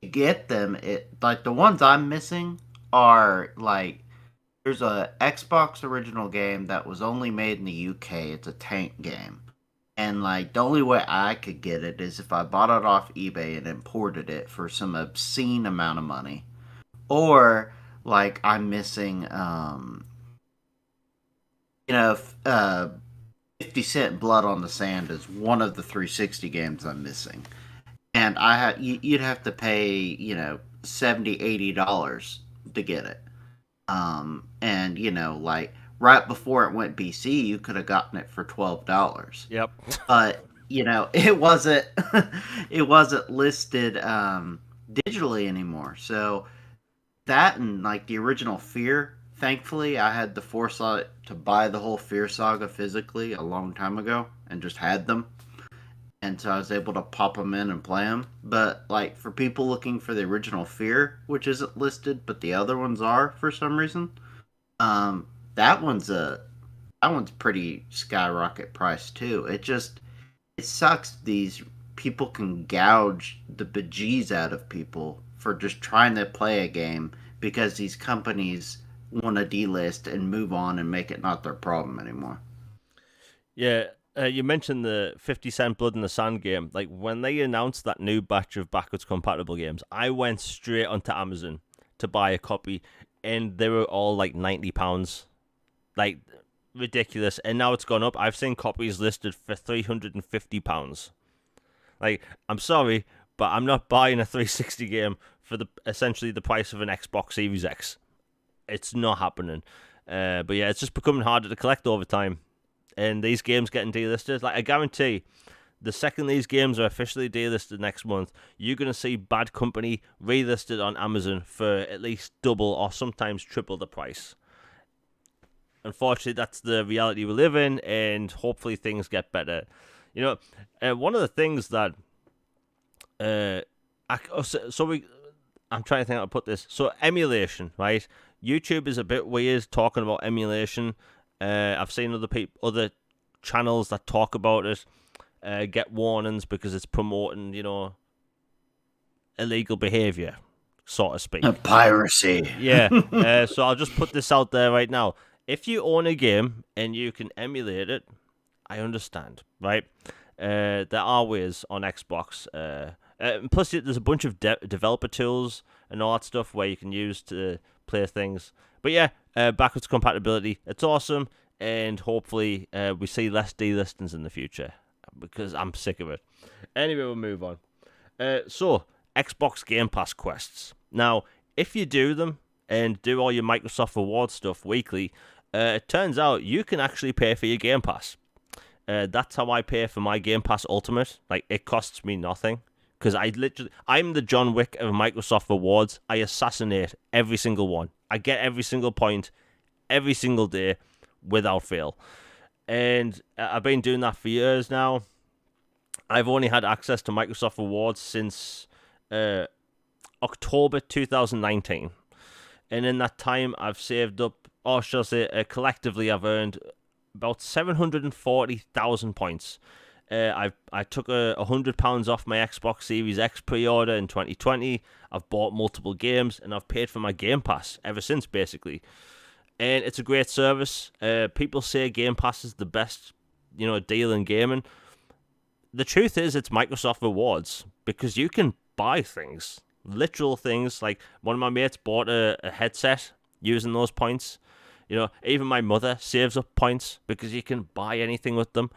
get them, the ones I'm missing are there's a Xbox original game that was only made in the UK. It's a tank game. And the only way I could get it is if I bought it off eBay and imported it for some obscene amount of money. Or I'm missing 50 Cent Blood on the Sand is one of the 360 games I'm missing. and you'd have to pay, $70-$80 to get it. And like right before it went BC, you could have gotten it for $12. Yep. But it wasn't it wasn't listed digitally anymore. So that and like the original Fear. Thankfully, I had the foresight to buy the whole Fear saga physically a long time ago and just had them, and so I was able to pop them in and play them. But like for people looking for the original Fear, which isn't listed, but the other ones are for some reason, um, that one's a that one's pretty skyrocket price too. It sucks these people can gouge the bejeez out of people for just trying to play a game because these companies want to delist and move on and make it not their problem anymore. Yeah, you mentioned the 50 cent Blood in the Sand game. Like, when they announced that new batch of backwards compatible games, I went straight onto Amazon to buy a copy, and they were all like £90. Like, ridiculous. And now it's gone up. I've seen copies listed for £350. Like, I'm sorry, but I'm not buying a 360 game for the essentially the price of an Xbox Series X. It's not happening. But yeah, it's just becoming harder to collect over time. And these games getting delisted, like, I guarantee the second these games are officially delisted next month, you're going to see Bad Company relisted on Amazon for at least double or sometimes triple the price. Unfortunately, that's the reality we live in, and hopefully things get better. One of the things that I'm trying to think how to put this. So, emulation, right? YouTube is a bit weird talking about emulation. I've seen other channels that talk about it get warnings because it's promoting, illegal behavior, so to speak. Piracy. Yeah. So I'll just put this out there right now. If you own a game and you can emulate it, I understand, right? There are ways on Xbox. Plus, there's a bunch of developer tools and all that stuff where you can use to play things. But yeah, backwards compatibility, it's awesome, and hopefully we see less delistings in the future because I'm sick of it. Anyway, we'll move on. So, Xbox Game Pass quests. Now, if you do them and do all your Microsoft Rewards stuff weekly, it turns out you can actually pay for your Game Pass. That's how I pay for my Game Pass Ultimate. Like, it costs me nothing. Because I'm the John Wick of Microsoft Rewards. I assassinate every single one. I get every single point, every single day, without fail. And I've been doing that for years now. I've only had access to Microsoft Rewards since October 2019. And in that time, I've saved up, or shall I say, collectively, I've earned about 740,000 points. I took £100 off my Xbox Series X pre-order in 2020. I've bought multiple games, and I've paid for my Game Pass ever since, basically. And it's a great service. People say Game Pass is the best, deal in gaming. The truth is, it's Microsoft Rewards, because you can buy things, literal things. Like, one of my mates bought a headset using those points. Even my mother saves up points because you can buy anything with them.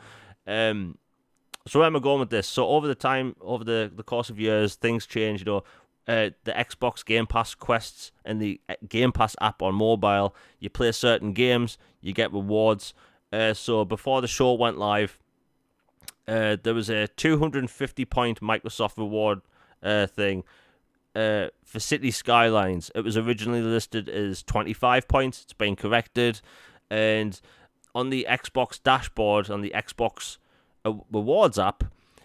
So where am I going with this? So over the course of years, things change. The Xbox Game Pass quests and the Game Pass app on mobile. You play certain games, you get rewards. So before the show went live, there was a 250 point Microsoft reward thing for City Skylines. It was originally listed as 25 points. It's been corrected, and on the Xbox dashboard on the Xbox Rewards app,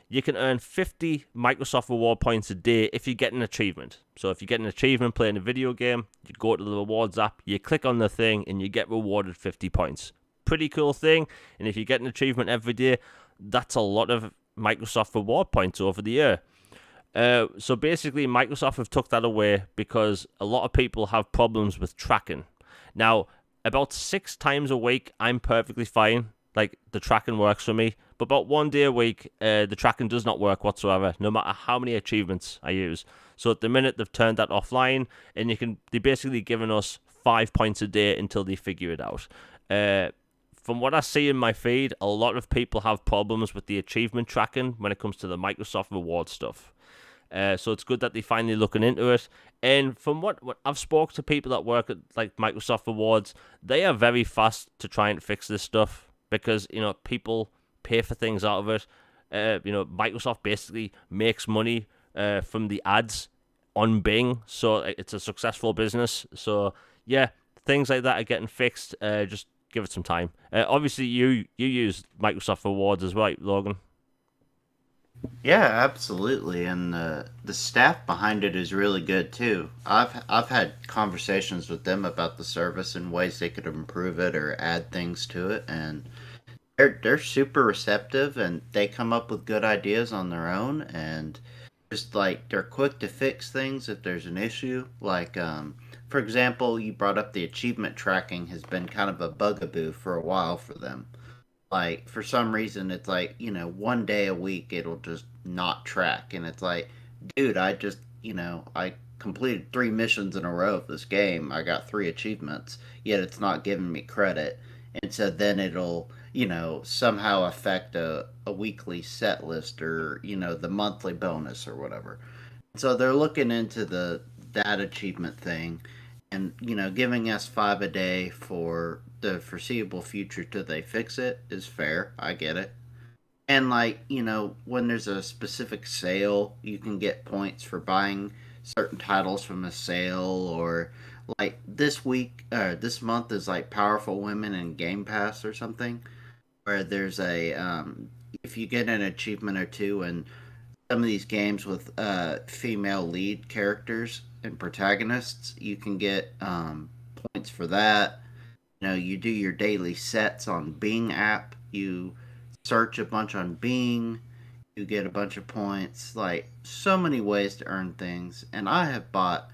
you can earn 50 Microsoft Reward points a day if you get an achievement. So if you get an achievement playing a video game, you go to the Rewards app, you click on the thing, and you get rewarded 50 points. Pretty cool thing. And if you get an achievement every day, that's a lot of Microsoft Reward points over the year. So basically, Microsoft have took that away because a lot of people have problems with tracking. Now, about 6 times a week, I'm perfectly fine. Like, the tracking works for me. But about 1 day a week, the tracking does not work whatsoever, no matter how many achievements I use. So at the minute, they've turned that offline, and they're basically giving us 5 points a day until they figure it out. from what I see in my feed, a lot of people have problems with the achievement tracking when it comes to the Microsoft reward stuff. So it's good that they're finally looking into it. And from what I've spoke to people that work at like Microsoft Rewards, they are very fast to try and fix this stuff because people pay for things out of it. Microsoft basically makes money from the ads on Bing, so it's a successful business. So yeah, things like that are getting fixed. Just give it some time. Obviously, you use Microsoft Rewards as well, Logan. Yeah, absolutely, and the staff behind it is really good too. I've had conversations with them about the service and ways they could improve it or add things to it, and they're super receptive and they come up with good ideas on their own, and just like they're quick to fix things if there's an issue. Like for example, you brought up the achievement tracking has been kind of a bugaboo for a while for them. Like for some reason it's like, one day a week it'll just not track, and it's like, dude, I just, I completed 3 missions in a row of this game. I got 3 achievements, yet it's not giving me credit. And so then it'll, somehow affect a weekly set list, or, the monthly bonus or whatever. So they're looking into that achievement thing, and giving us 5 a day for the foreseeable future till they fix it is fair. I get it. And like, when there's a specific sale, you can get points for buying certain titles from a sale, or like this month is like Powerful Women in Game Pass or something, where there's a if you get an achievement or two in some of these games with female lead characters and protagonists, you can get points for that. You do your daily sets on Bing app. You search a bunch on Bing. You get a bunch of points. Like, so many ways to earn things. And I have bought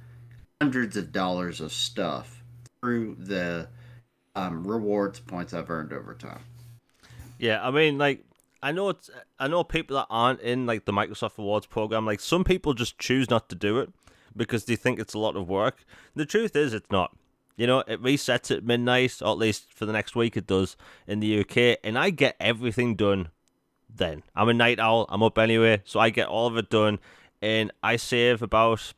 hundreds of dollars of stuff through the rewards points I've earned over time. Yeah, I mean, like, I know people that aren't in like the Microsoft Rewards program. Like, some people just choose not to do it because they think it's a lot of work. The truth is, it's not. It resets at midnight, or at least for the next week it does in the UK, and I get everything done then. I'm a night owl, I'm up anyway, so I get all of it done, and I save about,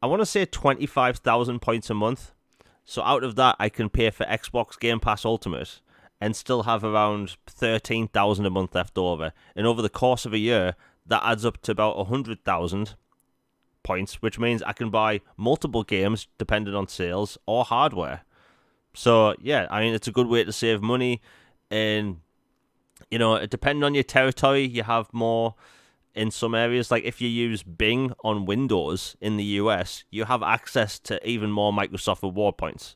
I want to say 25,000 points a month. So out of that, I can pay for Xbox Game Pass Ultimate and still have around 13,000 a month left over. And over the course of a year, that adds up to about 100,000 points, which means I can buy multiple games depending on sales or hardware. So yeah, I mean, it's a good way to save money. And depending on your territory, you have more in some areas. Like if you use Bing on Windows in the US, you have access to even more Microsoft reward points.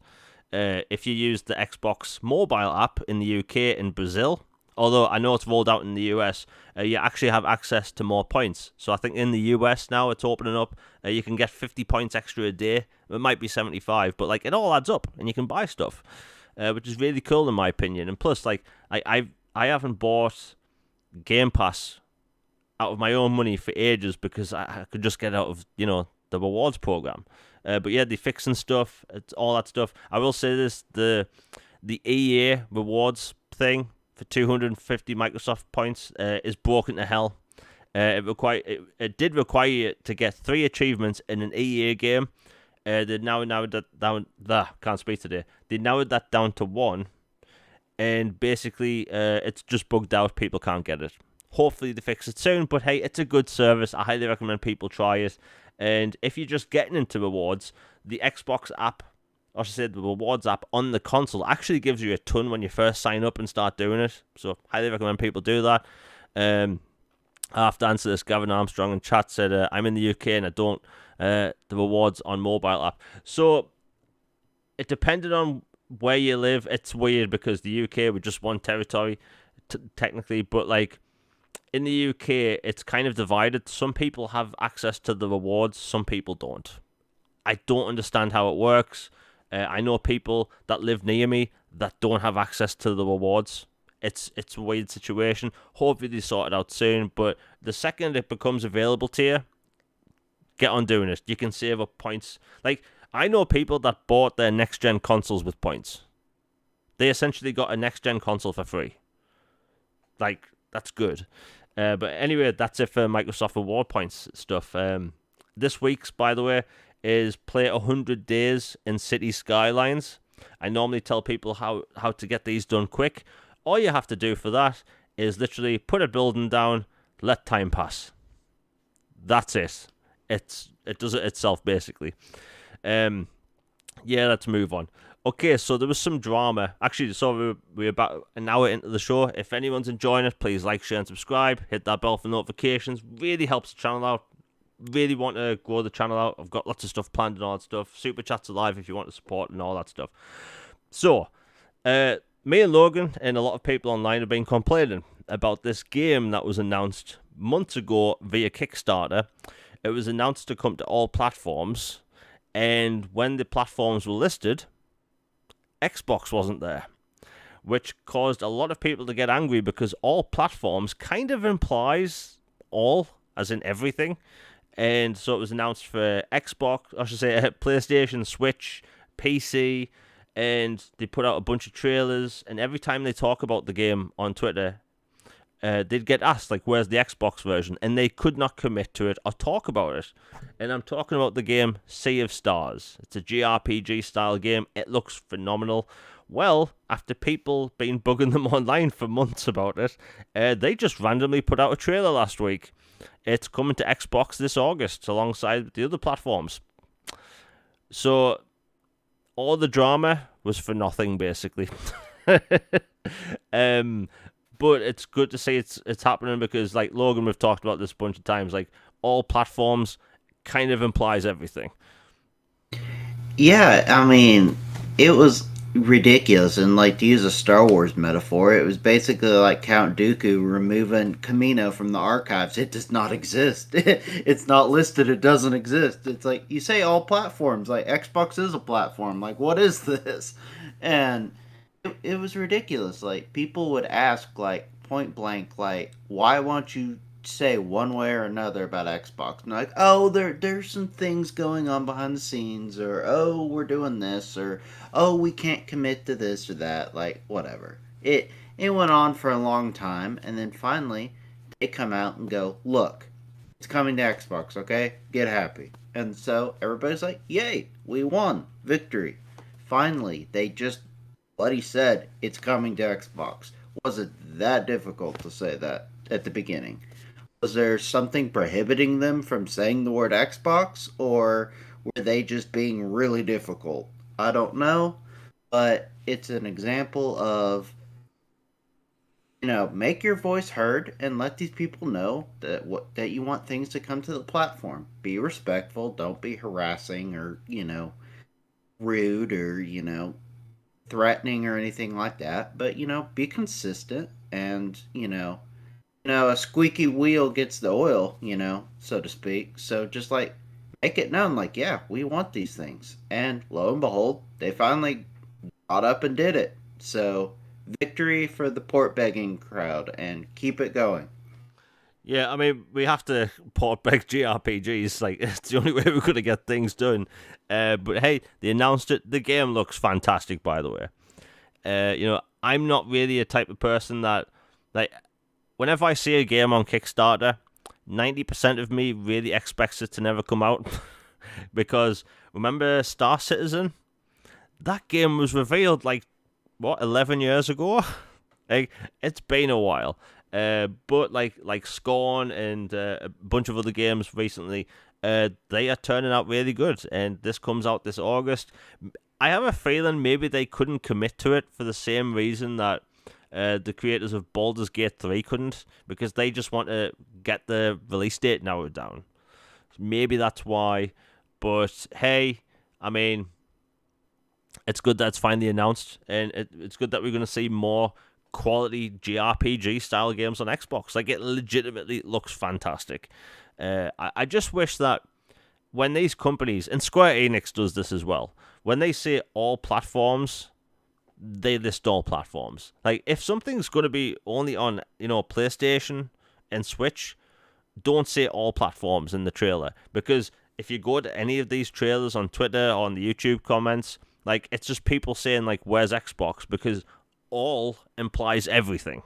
If you use the Xbox mobile app in the UK and Brazil, although I know it's rolled out in the US, you actually have access to more points. So I think in the US now it's opening up. You can get 50 points extra a day. It might be 75, but like it all adds up, and you can buy stuff, which is really cool in my opinion. And plus, like I haven't bought Game Pass out of my own money for ages because I could just get out of the rewards program. But yeah, they're fixing stuff. It's all that stuff. I will say this: the EA rewards thing for 250 Microsoft points is broken to hell. It did require you to get 3 achievements in an EA game. They narrowed that down. Can't speak today. They narrowed that down to 1, and basically it's just bugged out. People can't get it. Hopefully they fix it soon. But hey, it's a good service. I highly recommend people try it. And if you're just getting into rewards, the Xbox app, or I should say the rewards app on the console, actually gives you a ton when you first sign up and start doing it. So highly recommend people do that. I have to answer this. Gavin Armstrong in chat said, I'm in the UK and I don't the rewards on mobile app. So it depended on where you live. It's weird because the UK with just one territory technically, but like in the UK it's kind of divided. Some people have access to the rewards, some people don't. I don't understand how it works. I know people that live near me that don't have access to the rewards. It's a weird situation. Hopefully they sort it out soon, but the second it becomes available to you, get on doing it. You can save up points. Like, I know people that bought their next-gen consoles with points. They essentially got a next-gen console for free. Like, that's good. But anyway, that's it for Microsoft Reward Points stuff. This week's, by the way, is play 100 days in City Skylines. I normally tell people how to get these done quick. All you have to do for that is literally put a building down, let time pass. That's it. It does it itself, basically. Yeah, let's move on. Okay, so there was some drama. Actually, so we're about an hour into the show. If anyone's enjoying it, please like, share, and subscribe. Hit that bell for notifications. Really helps the channel out. Really want to grow the channel out. I've got lots of stuff planned and all that stuff. Super chats alive if you want to support and all that stuff. So, me and Logan and a lot of people online have been complaining about this game that was announced months ago via Kickstarter. It was announced to come to all platforms, and when the platforms were listed, Xbox wasn't there, which caused a lot of people to get angry because all platforms kind of implies all, as in everything. And so it was announced for Xbox, I should say PlayStation, Switch, PC, and they put out a bunch of trailers. And every time they talk about the game on Twitter, they'd get asked, like, where's the Xbox version? And they could not commit to it or talk about it. And I'm talking about the game Sea of Stars. It's a JRPG style game. It looks phenomenal. Well, after people been bugging them online for months about it, they just randomly put out a trailer last week. It's coming to Xbox this August alongside the other platforms. So all the drama was for nothing, basically. But it's good to see it's happening because, like Logan, we've talked about this a bunch of times. Like, all platforms kind of implies everything. Yeah, I mean, it was ridiculous. And, like, to use a Star Wars metaphor, it was basically like Count Dooku removing Kamino from the archives. It does not exist. It's not listed. It doesn't exist. It's like, you say all platforms. Like, Xbox is a platform. Like, what is this? And it was ridiculous. Like, people would ask, like, point blank, like, why won't you say one way or another about Xbox? And like, oh, there's some things going on behind the scenes, or oh, we're doing this, or oh, we can't commit to this or that. Like, whatever. It went on for a long time, and then finally they come out and go, look, it's coming to Xbox, okay? Get happy. And so everybody's like, yay, we won, victory. Finally, they just what he said, it's coming to Xbox. Was it that difficult to say that at the beginning? Was there something prohibiting them from saying the word Xbox, or were they just being really difficult? I don't know, but it's an example of, make your voice heard and let these people know that you want things to come to the platform. Be respectful, don't be harassing or, rude or, threatening or anything like that, but be consistent, and a squeaky wheel gets the oil, so to speak. So just like make it known, like, yeah, we want these things, and lo and behold, they finally got up and did it. So victory for the port begging crowd, and keep it going. Yeah, I mean, we have to port back JRPGs. Like, it's the only way we're going to get things done. But hey, they announced it. The game looks fantastic, by the way. I'm not really a type of person that, like, whenever I see a game on Kickstarter, 90% of me really expects it to never come out. Because, remember Star Citizen? That game was revealed, 11 years ago? Like, it's been a while. But like Scorn and a bunch of other games recently, they are turning out really good. And this comes out this August. I have a feeling maybe they couldn't commit to it for the same reason that the creators of Baldur's Gate 3 couldn't, because they just want to get the release date narrowed down. Maybe that's why. But hey, I mean, it's good that it's finally announced, and it's good that we're going to see more quality JRPG style games on Xbox. Like, it legitimately looks fantastic. I just wish that when these companies, and Square Enix does this as well, when they say all platforms, they list all platforms. Like, if something's going to be only on, PlayStation and Switch, don't say all platforms in the trailer, because if you go to any of these trailers on Twitter or on the YouTube comments, Like, it's just people saying, like, where's Xbox? Because all implies everything.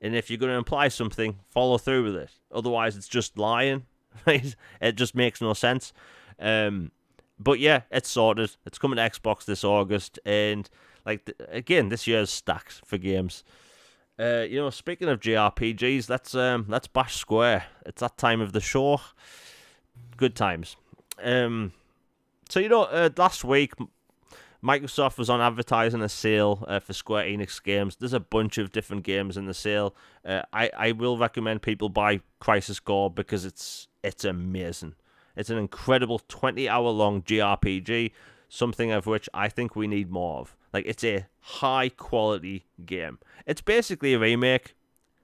And if you're going to imply something, follow through with it. Otherwise, it's just lying, right? It just makes no sense. But yeah, it's sorted. It's coming to Xbox this August. And, like, again, this year's stacked for games. Speaking of JRPGs, let's bash Square. It's that time of the show. Good times. Last week, Microsoft was on advertising a sale for Square Enix games. There's a bunch of different games in the sale. I will recommend people buy Crisis Core because it's amazing. It's an incredible 20-hour-long JRPG, something of which I think we need more of. Like, it's a high-quality game. It's basically a remake.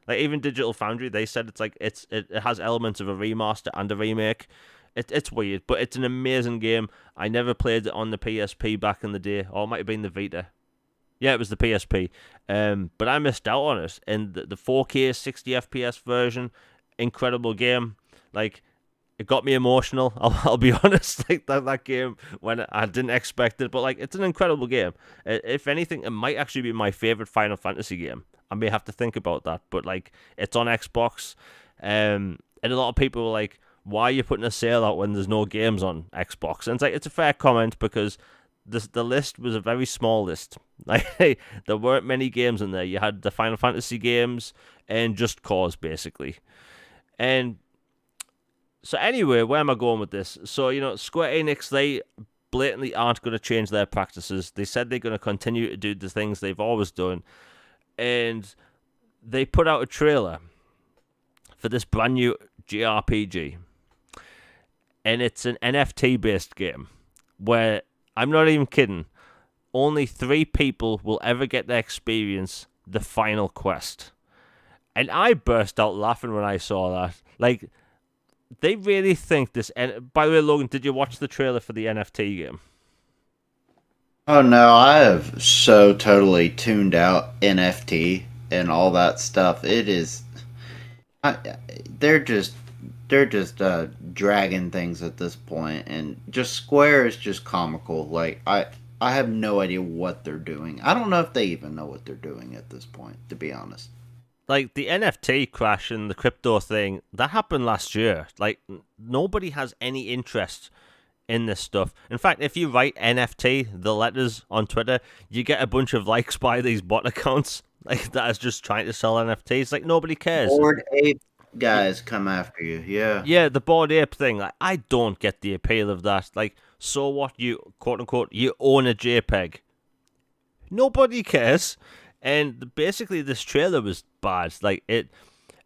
Like, even Digital Foundry, they said it has elements of a remaster and a remake. It's weird, but it's an amazing game. I never played it on the PSP back in the day, or it might have been the Vita. Yeah, it was the PSP. But I missed out on it. And the 4K 60 FPS version, incredible game. Like, it got me emotional. I'll be honest. Like, that game, when I didn't expect it, but like, it's an incredible game. If anything, it might actually be my favorite Final Fantasy game. I may have to think about that, but like, it's on Xbox. And a lot of people were like, why are you putting a sale out when there's no games on Xbox? And it's like, it's a fair comment because the list was a very small list. Like, there weren't many games in there. You had the Final Fantasy games and Just Cause, basically. And so anyway, where am I going with this? So, Square Enix, they blatantly aren't going to change their practices. They said they're going to continue to do the things they've always done. And they put out a trailer for this brand new JRPG. And it's an NFT-based game where, I'm not even kidding, only 3 people will ever get to experience the final quest. And I burst out laughing when I saw that. Like, they really think this... And by the way, Logan, did you watch the trailer for the NFT game? Oh no, I have so totally tuned out NFT and all that stuff. It is, I, they're just dragging things at this point, and just Square is just comical. Like, I have no idea what they're doing. I don't know if they even know what they're doing at this point, to be honest. Like, the NFT crash and the crypto thing, that happened last year. Like, nobody has any interest in this stuff. In fact, if you write NFT, the letters, on Twitter, you get a bunch of likes by these bot accounts, like, that is just trying to sell NFTs. Like, nobody cares. Bored Ape guys come after you, yeah. Yeah, the Bored Ape thing, like, I don't get the appeal of that. Like, so what, you, quote-unquote, you own a JPEG. Nobody cares. And basically, this trailer was bad. Like, it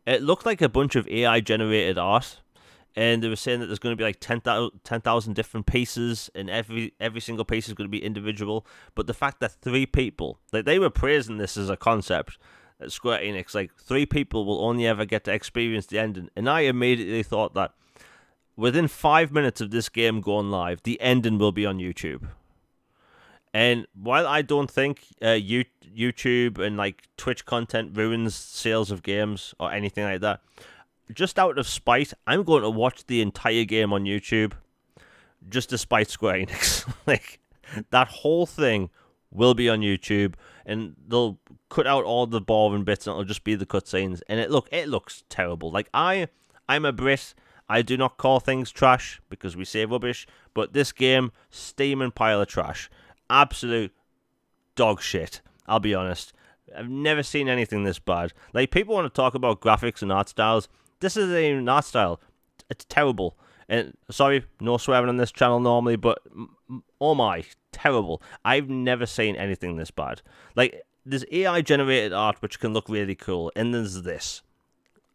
looked like a bunch of AI-generated art. And they were saying that there's going to be like 10,000 different pieces, and every single piece is going to be individual. But the fact that 3 people, like, they were praising this as a concept at Square Enix, like, 3 people will only ever get to experience the ending. And I immediately thought that within 5 minutes of this game going live, the ending will be on YouTube. And while I don't think YouTube and like Twitch content ruins sales of games or anything like that, just out of spite, I'm going to watch the entire game on YouTube just to spite Square Enix. Like, that whole thing will be on YouTube, and they'll cut out all the boring bits, and it'll just be the cutscenes. And it looks terrible. Like, I'm a Brit. I do not call things trash because we say rubbish, but this game, steaming pile of trash. Absolute dog shit, I'll be honest. I've never seen anything this bad. Like, people want to talk about graphics and art styles. This is an art style. It's terrible. And sorry, no swearing on this channel normally, but oh my, terrible. I've never seen anything this bad. Like, there's AI generated art which can look really cool, and there's this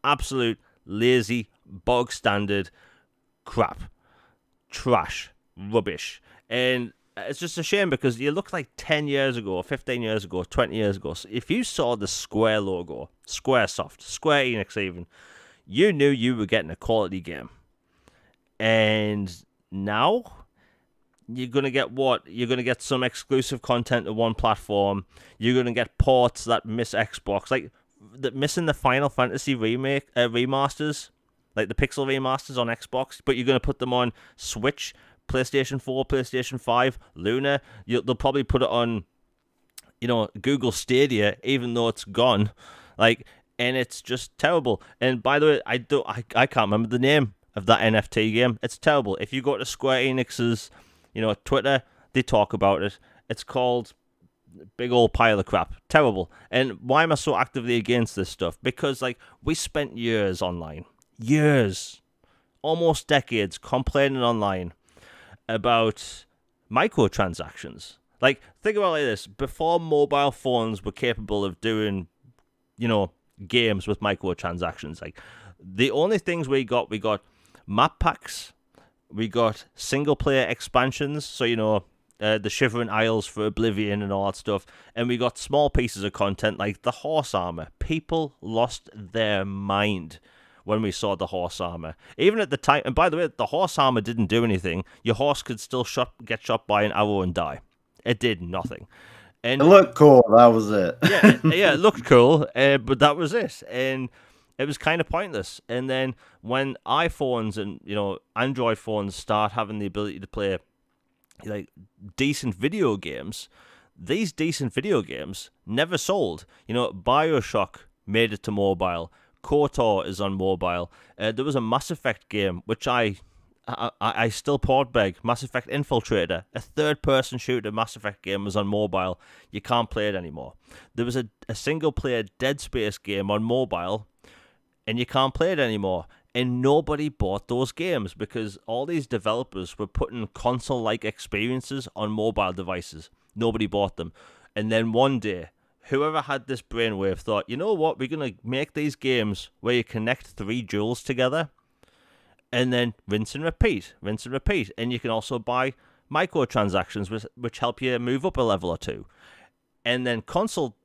absolute lazy, bog standard crap, trash, rubbish. And it's just a shame because you look like 10 years ago, 15 years ago, 20 years ago. So if you saw the Square logo, Squaresoft, Square Enix even, you knew you were getting a quality game. And now, you're going to get what? You're going to get some exclusive content to one platform. You're going to get ports that miss Xbox. Like, missing the Final Fantasy remasters, like the Pixel remasters on Xbox, but you're going to put them on Switch PlayStation 4, PlayStation 5, Luna. They'll probably put it on, Google Stadia, even though it's gone. Like, and it's just terrible. And by the way, I can't remember the name of that NFT game. It's terrible. If you go to Square Enix's, Twitter, they talk about it. It's called big old pile of crap. Terrible. And why am I so actively against this stuff? Because, like, we spent years online. Years. Almost decades complaining online about microtransactions. Like, think about it like this. Before mobile phones were capable of doing, games with microtransactions, like, the only things we got map packs, we got single-player expansions, so, the Shivering Isles for Oblivion and all that stuff, and we got small pieces of content like the horse armor. People lost their mind when we saw the horse armor. Even at the time, and by the way, the horse armor didn't do anything. Your horse could still get shot by an arrow and die. It did nothing. And it looked cool. That was it. yeah, it looked cool, but that was it. And it was kind of pointless. And then when iPhones and Android phones start having the ability to play like decent video games, these decent video games never sold. BioShock made it to mobile. KOTOR is on mobile. There was a Mass Effect game, which I still port beg. Mass Effect Infiltrator, a third-person shooter Mass Effect game, was on mobile. You can't play it anymore. There was a single-player Dead Space game on mobile, and you can't play it anymore. And nobody bought those games because all these developers were putting console-like experiences on mobile devices. Nobody bought them. And then one day, whoever had this brainwave thought, you know what, we're going to make these games where you connect 3 jewels together and then rinse and repeat. And you can also buy microtransactions which help you move up a level or two. And then console,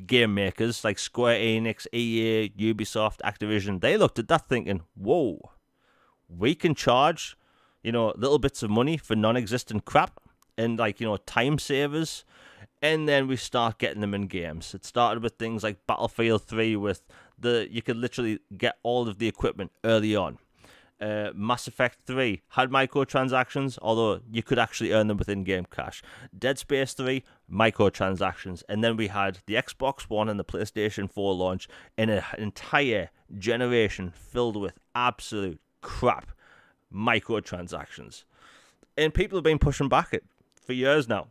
game makers like Square Enix, EA, Ubisoft, Activision, they looked at that thinking, whoa, we can charge, little bits of money for non-existent crap and time savers. And then we start getting them in games. It started with things like Battlefield 3 with you could literally get all of the equipment early on. Mass Effect 3 had microtransactions, although you could actually earn them with in-game cash. Dead Space 3, microtransactions. And then we had the Xbox One and the PlayStation 4 launch, and an entire generation filled with absolute crap microtransactions. And people have been pushing back it for years now.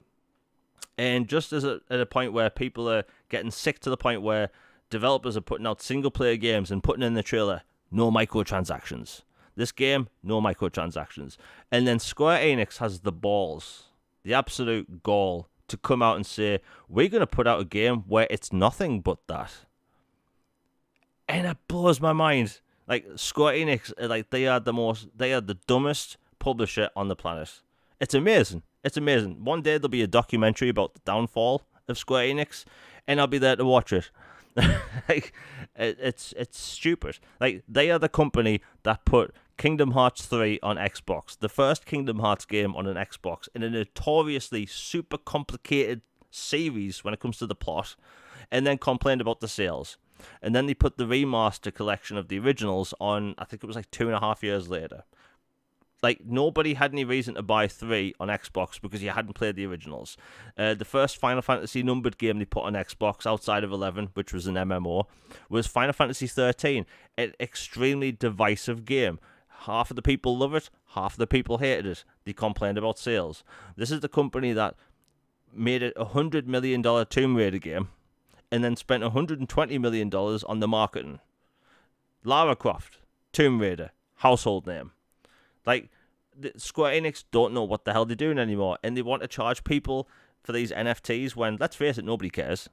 And just at a point where people are getting sick to the point where developers are putting out single-player games and putting in the trailer, no microtransactions. This game, no microtransactions. And then Square Enix has the balls, the absolute gall, to come out and say, we're going to put out a game where it's nothing but that. And it blows my mind. Like, Square Enix, they are the dumbest publisher on the planet. It's amazing. It's amazing. One day there'll be a documentary about the downfall of Square Enix, and I'll be there to watch it. Like, it's stupid. Like, they are the company that put Kingdom Hearts 3 on Xbox, the first Kingdom Hearts game on an Xbox, in a notoriously super complicated series when it comes to the plot, and then complained about the sales. And then they put the remaster collection of the originals on, I think it was like 2.5 years later. Like, nobody had any reason to buy 3 on Xbox because you hadn't played the originals. The first Final Fantasy numbered game they put on Xbox outside of 11, which was an MMO, was Final Fantasy 13, an extremely divisive game. Half of the people love it, half of the people hated it. They complained about sales. This is the company that made it $100 million Tomb Raider game and then spent $120 million on the marketing. Lara Croft, Tomb Raider, household name. Like, Square Enix don't know what the hell they're doing anymore, and they want to charge people for these NFTs when, let's face it, nobody cares.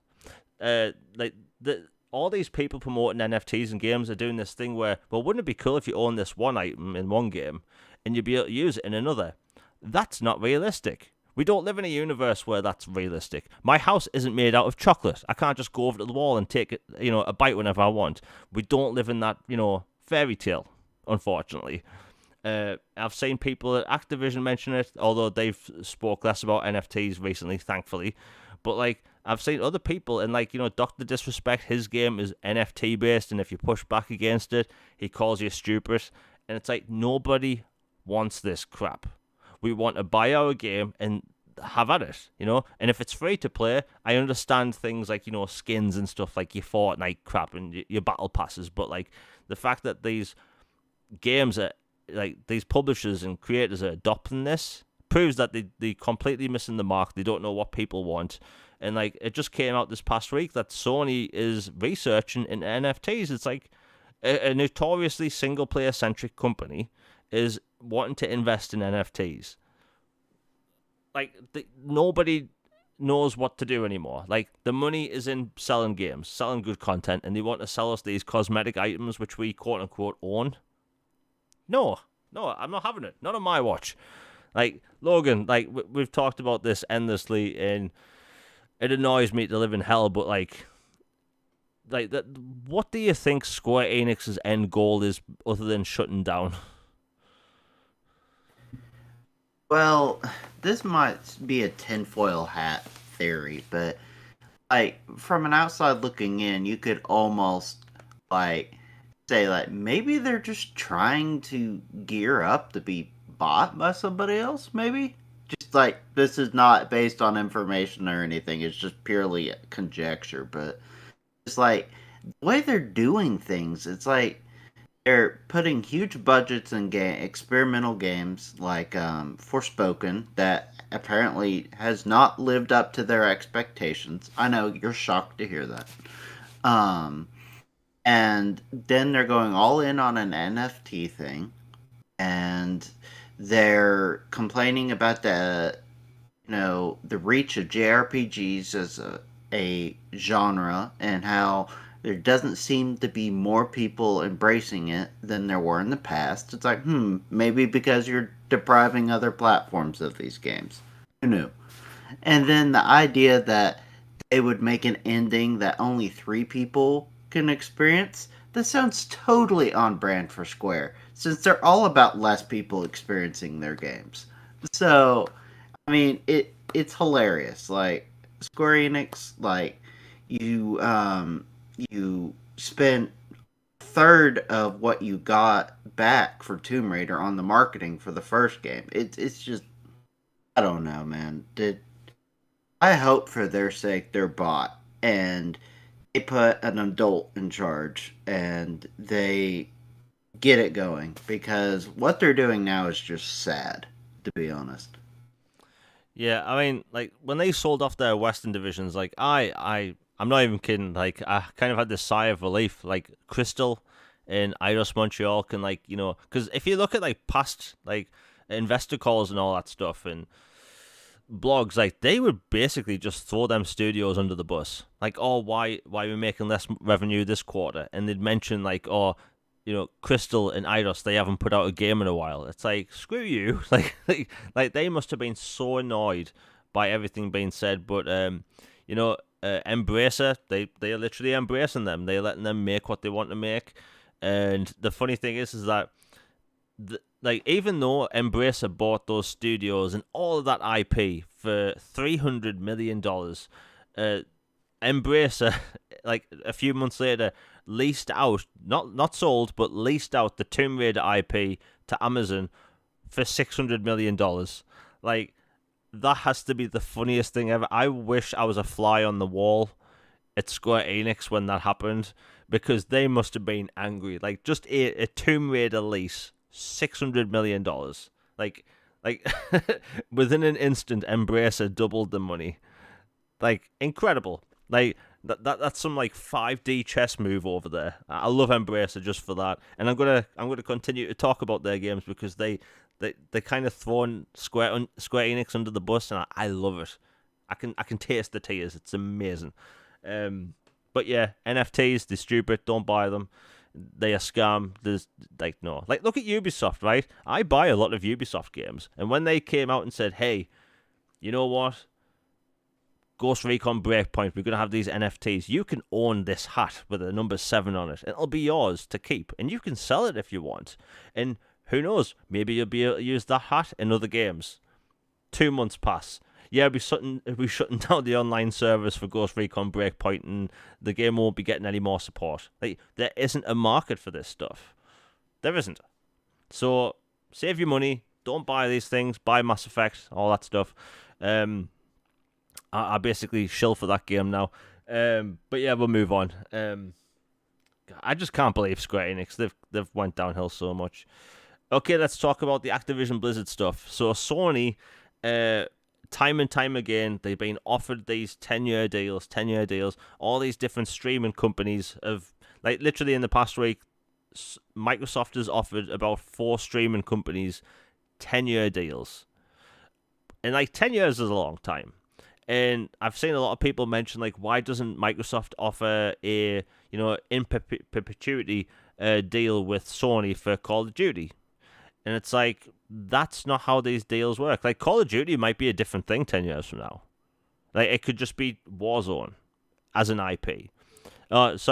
All these people promoting NFTs and games are doing this thing where, well, wouldn't it be cool if you own this one item in one game and you'd be able to use it in another? That's not realistic. We don't live in a universe where that's realistic. My house isn't made out of chocolate. I can't just go over to the wall and take a bite whenever I want. We don't live in that, fairy tale, unfortunately. I've seen people at Activision mention it, although they've spoke less about NFTs recently, thankfully. But, like, I've seen other people, and, Dr. Disrespect, his game is NFT based, and if you push back against it, he calls you stupid. And it's like, nobody wants this crap. We want to buy our game and have at it, you know? And if it's free to play, I understand things like, you know, skins and stuff like your Fortnite crap and your battle passes, but like the fact that these games are like these publishers and creators are adopting this proves that they completely missing the mark. They don't know what people want. And like it just came out this past week that Sony is researching in NFTs. It's like a notoriously single player centric company is wanting to invest in NFTs. Like nobody knows what to do anymore. Like the money is in selling games, selling good content, and they want to sell us these cosmetic items which we quote unquote own. No, I'm not having it. Not on my watch. Like Logan, like we've talked about this endlessly, and it annoys me to live in hell. But like that, what do you think Square Enix's end goal is, other than shutting down? Well, this might be a tinfoil hat theory, but like from an outside looking in, you could almost like say like maybe they're just trying to gear up to be bought by somebody else, maybe? Just like this is not based on information or anything, it's just purely conjecture, but it's like the way they're doing things, it's like they're putting huge budgets in experimental games like Forspoken that apparently has not lived up to their expectations. I know you're shocked to hear that. Um, and then they're going all in on an NFT thing, and they're complaining about the reach of JRPGs as a genre and how there doesn't seem to be more people embracing it than there were in the past. It's like, maybe because you're depriving other platforms of these games. Who knew? And then the idea that they would make an ending that only 3 people can experience, that sounds totally on brand for Square, since they're all about less people experiencing their games. So, I mean, it's hilarious. Like Square Enix, like you spent a third of what you got back for Tomb Raider on the marketing for the first game. It's just, I don't know, man. I hope for their sake they're bought and they put an adult in charge and they get it going, because what they're doing now is just sad, to be honest. Yeah, I mean, like when they sold off their Western divisions, like I'm not even kidding. Like I kind of had this sigh of relief. Like Crystal and Eidos Montreal can, like, you know, because if you look at like past like investor calls and all that stuff and blogs, like they would basically just throw them studios under the bus. Like, oh, why we're making less revenue this quarter, and they'd mention like, oh, you know, Crystal and Eidos, they haven't put out a game in a while. It's like, screw you. Like they must have been so annoyed by everything being said. But you know, Embracer, they are literally embracing them. They're letting them make what they want to make. And the funny thing is that like even though Embracer bought those studios and all of that IP for $300 million, Embracer, like a few months later, leased out, not sold, but leased out the Tomb Raider IP to Amazon for $600 million. Like, that has to be the funniest thing ever. I wish I was a fly on the wall at Square Enix when that happened, because they must have been angry. Like, just a Tomb Raider lease, $600 million. Like within an instant, Embracer doubled the money. Like, incredible. Like that's some like 5D chess move over there. I love Embracer just for that, and I'm gonna continue to talk about their games because they kind of thrown Square Enix under the bus, and I love it. I can taste the tears. It's amazing. But yeah, NFTs, they're stupid. Don't buy them. They are scam. There's like no. Like, look at Ubisoft, right? I buy a lot of Ubisoft games, and when they came out and said, "Hey, you know what? Ghost Recon Breakpoint, we're going to have these NFTs. You can own this hat with a number 7 on it. It'll be yours to keep, and you can sell it if you want. And who knows? Maybe you'll be able to use that hat in other games." 2 months pass. Yeah, we're shutting down the online service for Ghost Recon Breakpoint, and the game won't be getting any more support. Like, there isn't a market for this stuff. There isn't. So save your money. Don't buy these things. Buy Mass Effect, all that stuff. I basically shill for that game now. But yeah, we'll move on. I just can't believe Square Enix. They've went downhill so much. Okay, let's talk about the Activision Blizzard stuff. So Sony, time and time again, they've been offered these 10-year deals, 10-year deals. All these different streaming companies have, like, literally in the past week, Microsoft has offered about 4 streaming companies 10-year deals. And, like, 10 years is a long time. And I've seen a lot of people mention, like, why doesn't Microsoft offer a, in perpetuity deal with Sony for Call of Duty? And it's like, that's not how these deals work. Like, Call of Duty might be a different thing 10 years from now. Like, it could just be Warzone as an IP. Thanks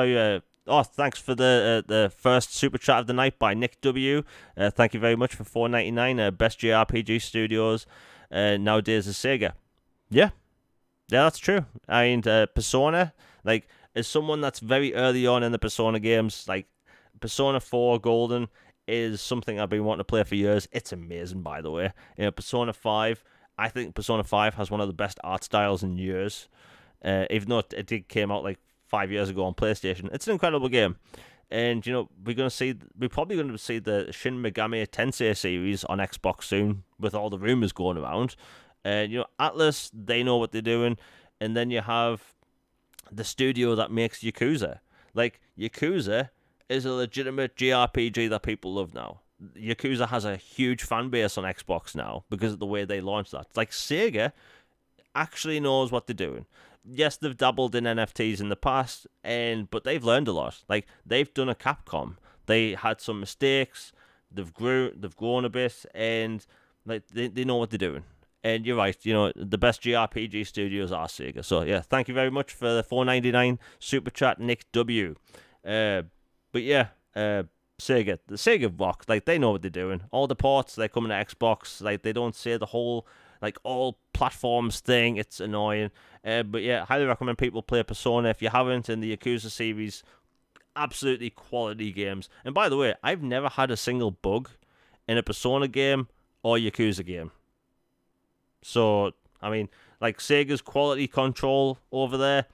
for the first super chat of the night by Nick W. Thank you very much for $4.99. Best JRPG studios nowadays is Sega. Yeah, that's true. I mean, Persona, like, as someone that's very early on in the Persona games, like, Persona 4 Golden is something I've been wanting to play for years. It's amazing, by the way. Persona 5, I think Persona 5 has one of the best art styles in years. Even though it did came out like 5 years ago on PlayStation, it's an incredible game. And we're probably going to see the Shin Megami Tensei series on Xbox soon, with all the rumors going around. And Atlas, they know what they're doing. And then you have the studio that makes Yakuza. Like, Yakuza is a legitimate JRPG that people love now. Yakuza has a huge fan base on Xbox now because of the way they launched that. It's like, Sega actually knows what they're doing. Yes, they've dabbled in NFTs in the past, but they've learned a lot. Like, they've done a Capcom. They had some mistakes. They've grown a bit, and like they know what they're doing. And you're right, the best JRPG studios are Sega. So yeah, thank you very much for the $4.99 super chat, Nick W. But yeah, Sega, the Sega rock, like, they know what they're doing. All the ports, they're coming to Xbox. Like, they don't say the whole, like, all platforms thing. It's annoying. But yeah, highly recommend people play Persona if you haven't, in the Yakuza series. Absolutely quality games. And by the way, I've never had a single bug in a Persona game or Yakuza game. So, I mean, like, Sega's quality control over there,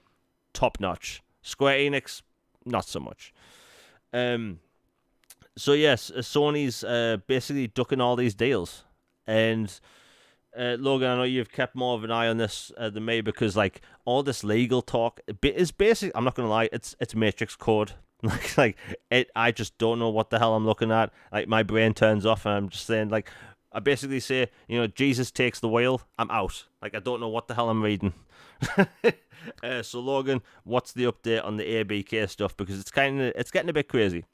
top notch. Square Enix, not so much. So yes, Sony's basically ducking all these deals, and Logan, I know you've kept more of an eye on this than me, because, like, all this legal talk is basic. I'm not gonna lie, it's Matrix code. I just don't know what the hell I'm looking at. Like, my brain turns off, and I'm just saying, like, I basically say, Jesus takes the wheel, I'm out. Like, I don't know what the hell I'm reading. So Logan, what's the update on the ABK stuff? Because it's getting a bit crazy.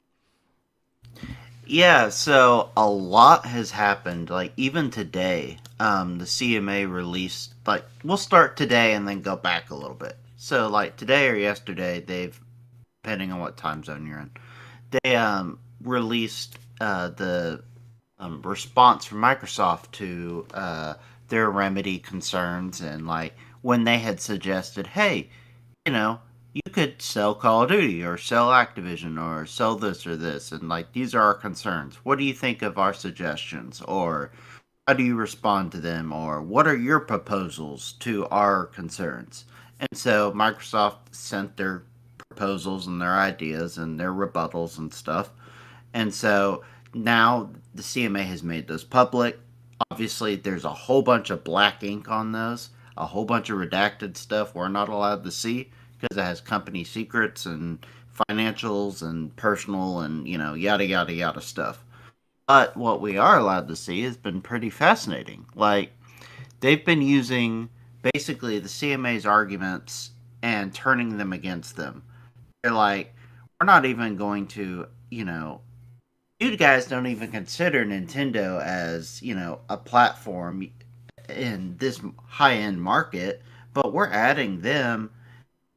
Yeah, so a lot has happened. Like, even today, the CMA released, like, we'll start today and then go back a little bit. So, like, today or yesterday, depending on what time zone you're in, they released the response from Microsoft to their remedy concerns, and, like, when they had suggested, hey, you could sell Call of Duty or sell Activision or sell this or this, and, like, these are our concerns. What do you think of our suggestions? Or how do you respond to them? Or what are your proposals to our concerns? And so Microsoft sent their proposals and their ideas and their rebuttals and stuff. And so now the CMA has made those public. Obviously, there's a whole bunch of black ink on those, a whole bunch of redacted stuff we're not allowed to see because it has company secrets and financials and personal and, yada, yada, yada stuff. But what we are allowed to see has been pretty fascinating. Like, they've been using basically the CMA's arguments and turning them against them. They're like, we're not even going to, you guys don't even consider Nintendo as, a platform in this high-end market, but we're adding them,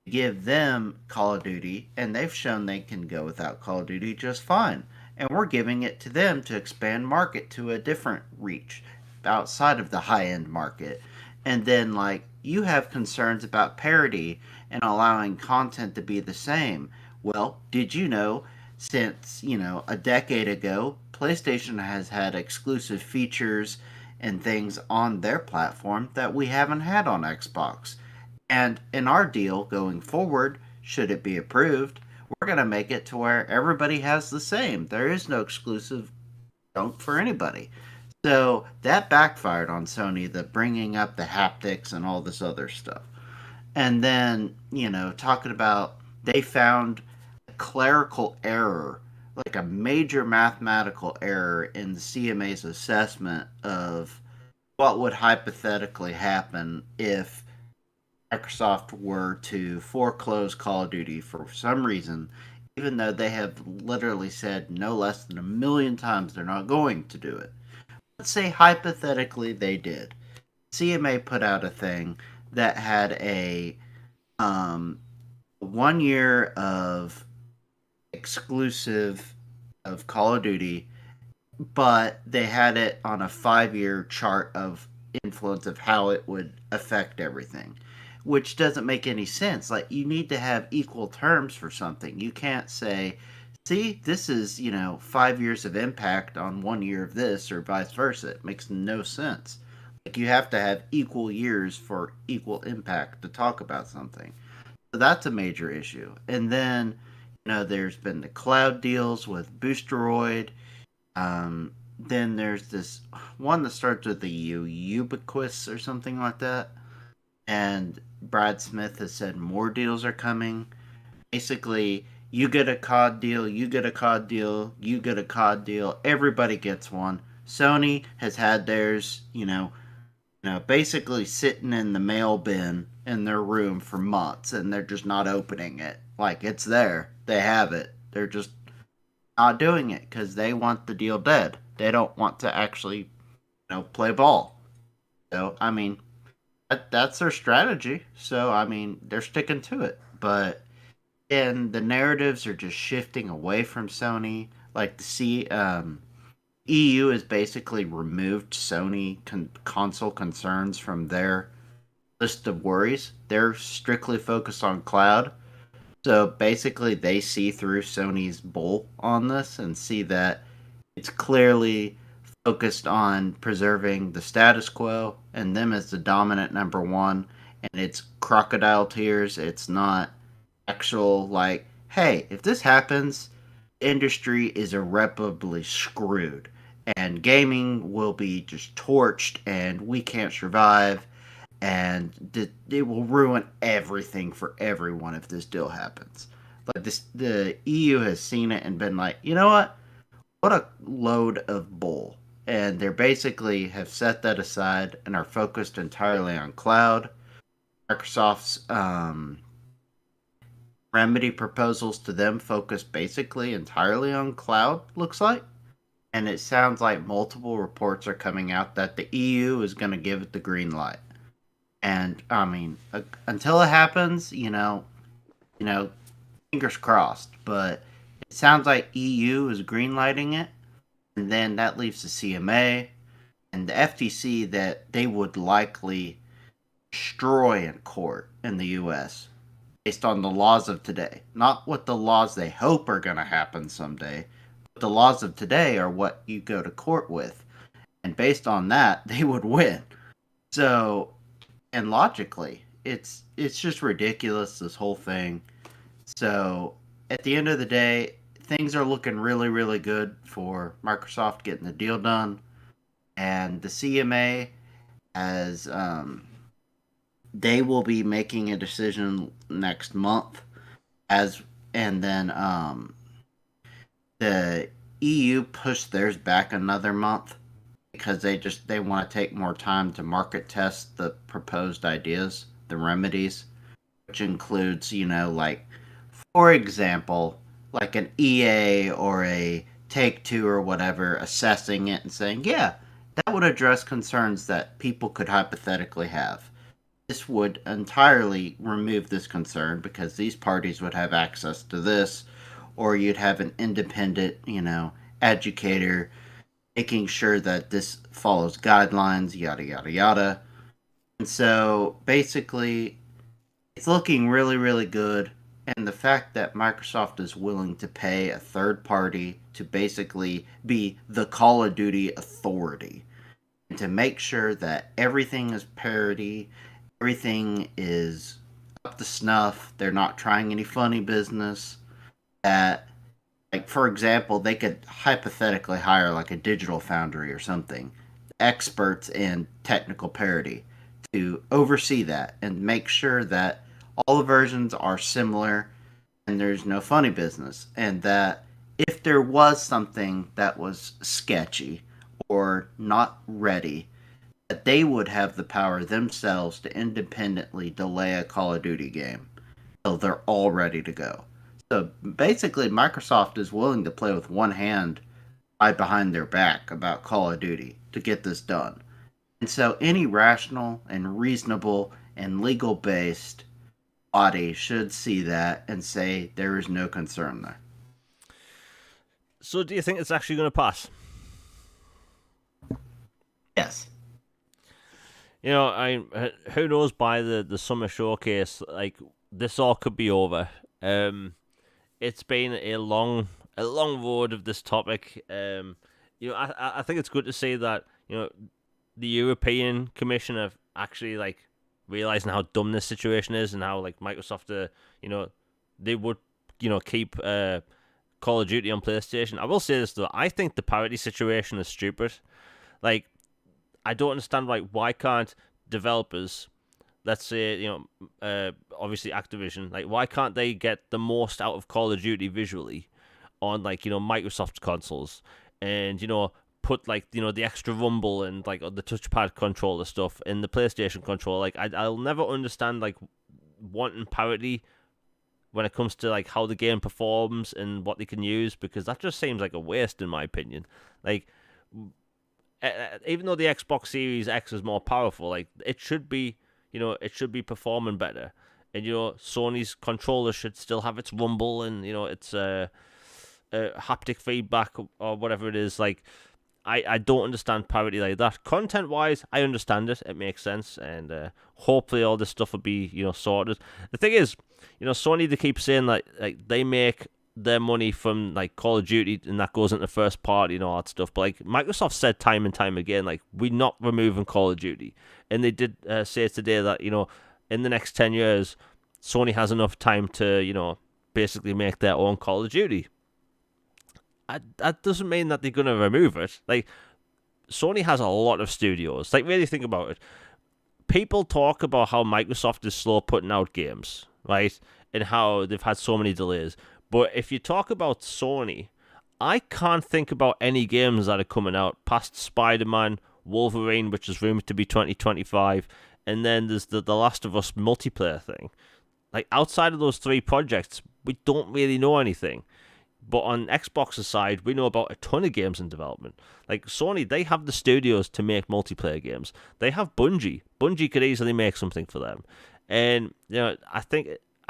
give them Call of Duty, and they've shown they can go without Call of Duty just fine. And we're giving it to them to expand market to a different reach outside of the high-end market. And then, like, you have concerns about parity and allowing content to be the same. Well, did you know, since, a decade ago, PlayStation has had exclusive features and things on their platform that we haven't had on Xbox. And in our deal going forward, should it be approved, we're going to make it to where everybody has the same. There is no exclusive junk for anybody. So that backfired on Sony, the bringing up the haptics and all this other stuff. And then, talking about they found a clerical error, like a major mathematical error in the CMA's assessment of what would hypothetically happen if Microsoft were to foreclose Call of Duty for some reason, even though they have literally said no less than a million times they're not going to do it. Let's say hypothetically they did. CMA put out a thing that had a 1 year of exclusive of Call of Duty, but they had it on a 5 year chart of influence of how it would affect everything, which doesn't make any sense. Like, you need to have equal terms for something. You can't say, see, this is, 5 years of impact on 1 year of this, or vice versa. It makes no sense. Like, you have to have equal years for equal impact to talk about something. So that's a major issue. And then, there's been the cloud deals with Boosteroid. Then there's this one that starts with the Ubiquitous or something like that. And Brad Smith has said more deals are coming. Basically, you get a COD deal, you get a COD deal, you get a COD deal. Everybody gets one. Sony has had theirs, basically sitting in the mail bin in their room for months, and they're just not opening it. Like, it's there. They have it. They're just not doing it because they want the deal dead. They don't want to actually, play ball. So, I mean, that's their strategy. So, I mean, they're sticking to it. But, and the narratives are just shifting away from Sony. Like, EU has basically removed Sony console concerns from their list of worries. They're strictly focused on cloud. So basically, they see through Sony's bull on this and see that it's clearly focused on preserving the status quo and them as the dominant number one. And it's crocodile tears. It's not actual, like, hey, if this happens, industry is irreparably screwed and gaming will be just torched and we can't survive and it will ruin everything for everyone if this deal happens. Like, this, the EU has seen it and been like, you know what a load of bull. And they basically have set that aside and are focused entirely on cloud. Microsoft's remedy proposals to them focus basically entirely on cloud, looks like. And it sounds like multiple reports are coming out that the EU is going to give it the green light. And I mean, until it happens, fingers crossed. But it sounds like EU is greenlighting it, and then that leaves the CMA and the FTC that they would likely destroy in court in the U.S. based on the laws of today, not what the laws they hope are going to happen someday. But the laws of today are what you go to court with, and based on that, they would win. So, and logically, it's just ridiculous, this whole thing. So at the end of the day, things are looking really, really good for Microsoft getting the deal done, and the CMA as they will be making a decision next month, as and then the EU pushed theirs back another month because they want to take more time to market test the proposed ideas, the remedies, which includes, like, for example, like an EA or a Take Two or whatever assessing it and saying, yeah, that would address concerns that people could hypothetically have. This would entirely remove this concern because these parties would have access to this, or you'd have an independent, educator making sure that this follows guidelines, yada, yada, yada. And so basically, it's looking really, really good. and the fact that Microsoft is willing to pay a third party to basically be the Call of Duty authority and to make sure that everything is parity, everything is up to snuff, they're not trying any funny business, that like for example, they could hypothetically hire like a digital foundry or something, experts in technical parity to oversee that and make sure that all the versions are similar and there's no funny business. And that if there was something that was sketchy or not ready, that they would have the power themselves to independently delay a Call of Duty game until they're all ready to go. So basically, Microsoft is willing to play with one hand tied behind their back about Call of Duty to get this done. And so any rational and reasonable and legal based body should see that and say there is no concern there. So, do you think it's actually going to pass? Yes. Who knows by the summer showcase, like this all could be over. It's been a long road of this topic. I think it's good to see that the European Commission have actually like realizing how dumb this situation is and how like Microsoft, they would keep Call of Duty on PlayStation. I will say this though, I think the parity situation is stupid. Like, I don't understand like why can't developers, let's say obviously Activision, like why can't they get the most out of Call of Duty visually on like Microsoft's consoles and put like the extra rumble and like the touchpad controller stuff in the PlayStation controller. Like I'll never understand like wanting parity when it comes to like how the game performs and what they can use, because that just seems like a waste in my opinion. Like even though the Xbox Series X is more powerful, like it should be performing better, and Sony's controller should still have its rumble and its haptic feedback or whatever it is. Like I don't understand parity like that. Content wise, I understand it; it makes sense, and hopefully all this stuff will be sorted. The thing is, Sony, they keep saying that like they make their money from like Call of Duty and that goes into first party and all that stuff. But like Microsoft said time and time again, like we're not removing Call of Duty, and they did say today that in the next 10 years, Sony has enough time to basically make their own Call of Duty. That doesn't mean that they're gonna remove it. Like Sony has a lot of studios. Like really think about it. People talk about how Microsoft is slow putting out games, right? And how they've had so many delays. But if you talk about Sony, I can't think about any games that are coming out past Spider-Man, Wolverine, which is rumored to be 2025, and then there's the Last of Us multiplayer thing. Like, outside of those three projects, we don't really know anything. But on Xbox's side, we know about a ton of games in development. Like, Sony, they have the studios to make multiplayer games. They have Bungie. Bungie could easily make something for them. And,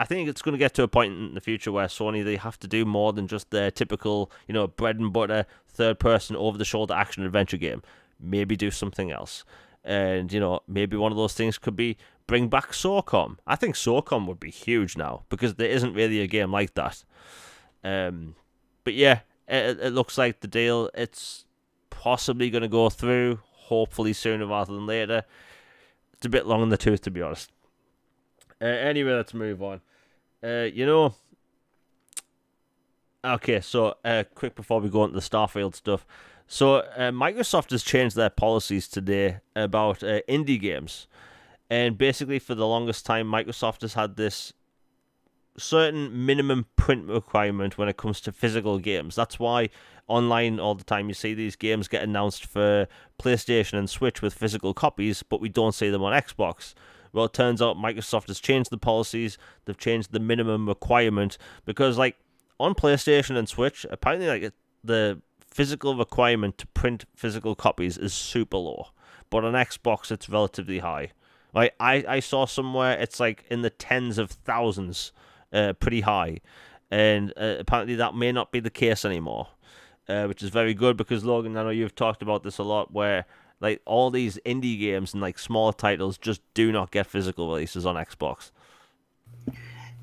I think it's going to get to a point in the future where Sony, they have to do more than just their typical, bread and butter, third-person, over-the-shoulder action-adventure game. Maybe do something else. And, maybe one of those things could be bring back SOCOM. I think SOCOM would be huge now, because there isn't really a game like that. But yeah, it looks like the deal, it's possibly going to go through, hopefully sooner rather than later. It's a bit long in the tooth, to be honest. Anyway, let's move on. Okay, so quick before we go into the Starfield stuff. So Microsoft has changed their policies today about indie games. And basically for the longest time, Microsoft has had this certain minimum print requirement when it comes to physical games. That's why online all the time you see these games get announced for PlayStation and Switch with physical copies, but we don't see them on Xbox. Well, it turns out Microsoft has changed the policies. They've changed the minimum requirement because, like, on PlayStation and Switch, apparently, like, the physical requirement to print physical copies is super low, but on Xbox it's relatively high. Like, I saw somewhere it's like in the tens of thousands, pretty high, and apparently that may not be the case anymore, which is very good because, Logan, I know you've talked about this a lot, where like all these indie games and like smaller titles just do not get physical releases on Xbox.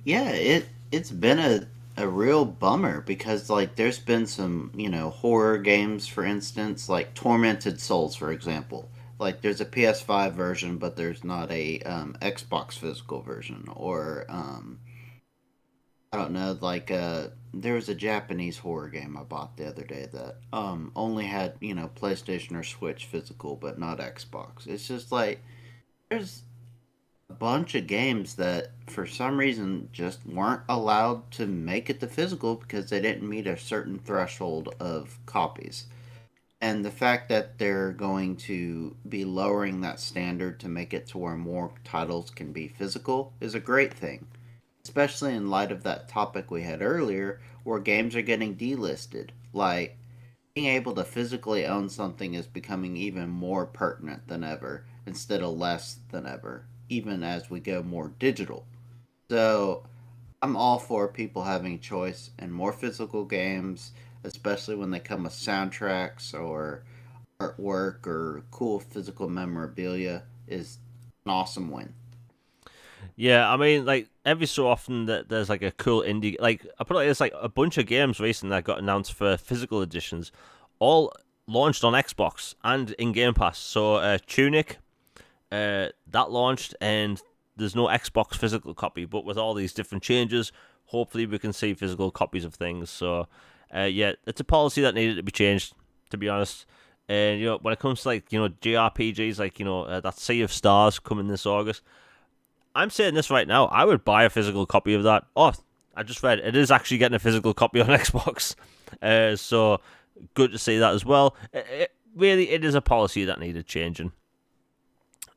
Yeah, it's been a real bummer because like there's been some horror games, for instance, like Tormented Souls, for example. Like there's a PS5 version, but there's not a Xbox physical version, or I don't know, like there was a Japanese horror game I bought the other day that only had PlayStation or Switch physical, but not Xbox. It's just like there's a bunch of games that for some reason just weren't allowed to make it to physical because they didn't meet a certain threshold of copies. And the fact that they're going to be lowering that standard to make it to where more titles can be physical is a great thing, especially in light of that topic we had earlier where games are getting delisted. Like, being able to physically own something is becoming even more pertinent than ever instead of less than ever, even as we go more digital. So, I'm all for people having choice in more physical games, especially when they come with soundtracks or artwork or cool physical memorabilia is an awesome win. Yeah, I mean, like every so often that there's like a cool indie, like I put it like this, like a bunch of games recently that got announced for physical editions, all launched on Xbox and in Game Pass. So Tunic, that launched, and there's no Xbox physical copy, but with all these different changes, hopefully we can see physical copies of things. So yeah, it's a policy that needed to be changed, to be honest. And when it comes to like JRPGs, like that Sea of Stars coming this August, I'm saying this right now. I would buy a physical copy of that. Oh, I just read it is actually getting a physical copy on Xbox. So good to see that as well. Really, it is a policy that needed changing.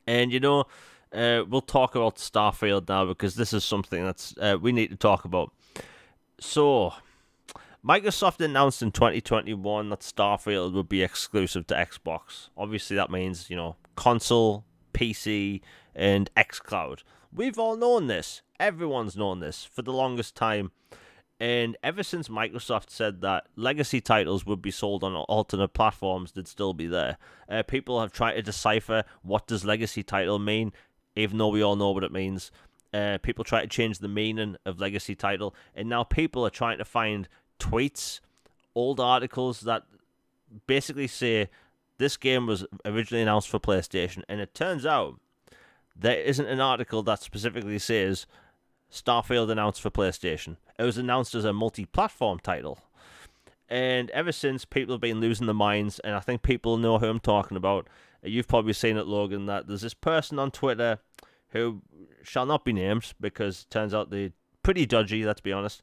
And we'll talk about Starfield now because this is something that's we need to talk about. So, Microsoft announced in 2021 that Starfield would be exclusive to Xbox. Obviously, that means console, PC, and xCloud. We've all known this. Everyone's known this for the longest time. And ever since Microsoft said that legacy titles would be sold on alternate platforms, they'd still be there. People have tried to decipher what does legacy title mean, even though we all know what it means. People try to change the meaning of legacy title, and now people are trying to find tweets, old articles that basically say this game was originally announced for PlayStation, and it turns out there isn't an article that specifically says Starfield announced for PlayStation. It was announced as a multi-platform title. And ever since, people have been losing their minds, and I think people know who I'm talking about. You've probably seen it, Logan, that there's this person on Twitter who shall not be named because it turns out they're pretty dodgy, let's be honest.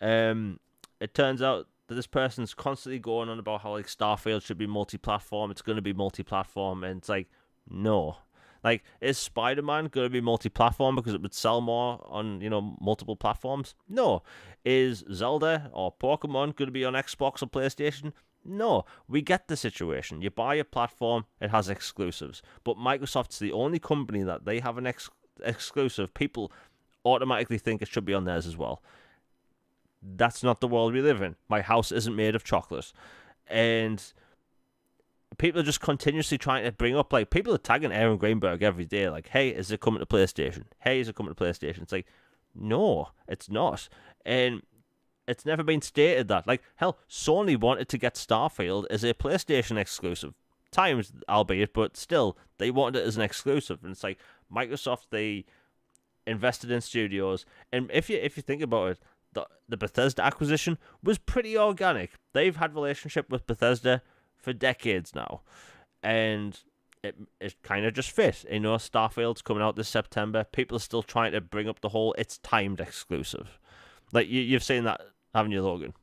It turns out that this person's constantly going on about how like Starfield should be multi-platform, it's going to be multi-platform, and it's like, no. Like, is Spider-Man going to be multi-platform because it would sell more on, multiple platforms? No. Is Zelda or Pokemon going to be on Xbox or PlayStation? No. We get the situation. You buy a platform, it has exclusives. But Microsoft's the only company that they have an exclusive. People automatically think it should be on theirs as well. That's not the world we live in. My house isn't made of chocolate. And people are just continuously trying to bring up, like, people are tagging Aaron Greenberg every day, like, hey, is it coming to PlayStation? Hey, is it coming to PlayStation? It's like, no, it's not. And it's never been stated that. Like, hell, Sony wanted to get Starfield as a PlayStation exclusive. Times, albeit, but still, they wanted it as an exclusive. And it's like, Microsoft, they invested in studios. And if you think about it, the Bethesda acquisition was pretty organic. They've had relationship with Bethesda for decades now, and it kind of just fit. Starfield's coming out this September. People are still trying to bring up the whole it's timed exclusive. Like you've seen that, haven't you, Logan?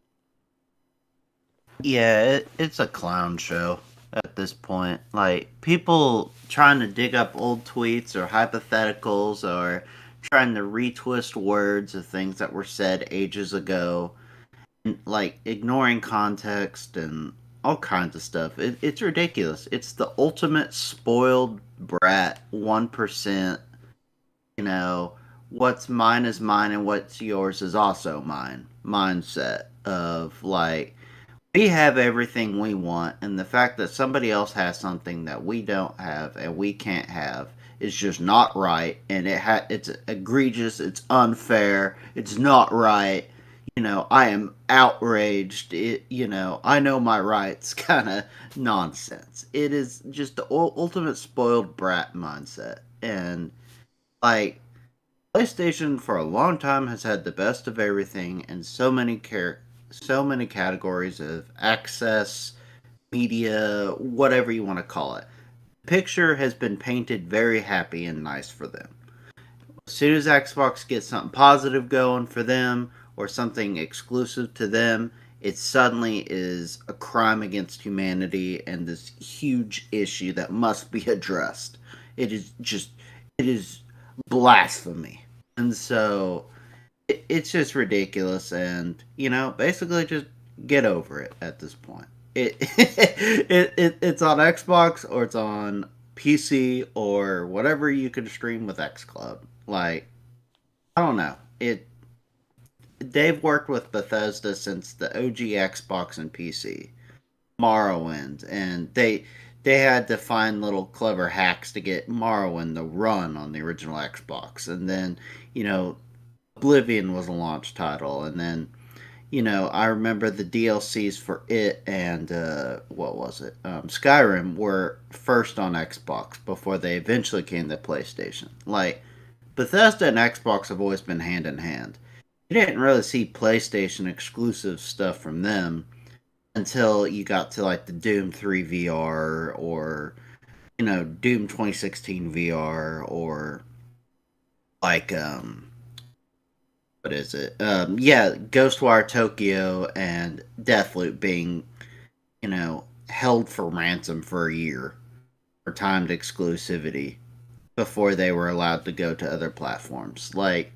Yeah, it's a clown show at this point. Like people trying to dig up old tweets or hypotheticals or trying to retwist words of things that were said ages ago, and, like ignoring context and all kinds of stuff. It's ridiculous. It's the ultimate spoiled brat 1%. You know, what's mine is mine and what's yours is also mine mindset of like we have everything we want, and the fact that somebody else has something that we don't have and we can't have is just not right, and it's egregious, it's unfair, it's not right. I am outraged. I know my rights kind of nonsense. It is just the ultimate spoiled brat mindset. And like PlayStation for a long time has had the best of everything and so many categories of access, media, whatever you want to call it. Picture has been painted very happy and nice for them. As soon as Xbox gets something positive going for them or something exclusive to them, it suddenly is a crime against humanity and this huge issue that must be addressed. It is blasphemy. And so it's just ridiculous. And, basically just get over it at this point. It's on Xbox or it's on PC or whatever you can stream with XCloud. Like, I don't know. They've worked with Bethesda since the OG Xbox and PC, Morrowind, and they had to find little clever hacks to get Morrowind to run on the original Xbox, and then you know Oblivion was a launch title, and then I remember the DLCs for it and what was it? Skyrim were first on Xbox before they eventually came to PlayStation. Like Bethesda and Xbox have always been hand in hand. You didn't really see PlayStation exclusive stuff from them until you got to like the Doom 3 VR or Doom 2016 VR or like what is it? Yeah, Ghostwire Tokyo and Deathloop being held for ransom for a year for timed exclusivity before they were allowed to go to other platforms. Like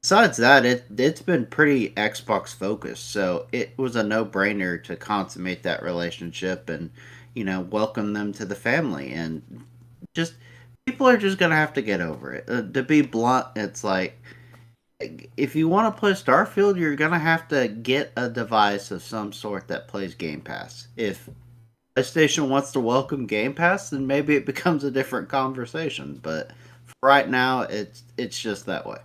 besides that, it's been pretty Xbox focused, so it was a no brainer to consummate that relationship and welcome them to the family. And just people are just gonna have to get over it. To be blunt, it's like if you want to play Starfield, you're gonna have to get a device of some sort that plays Game Pass. If PlayStation wants to welcome Game Pass, then maybe it becomes a different conversation. But for right now, it's just that way.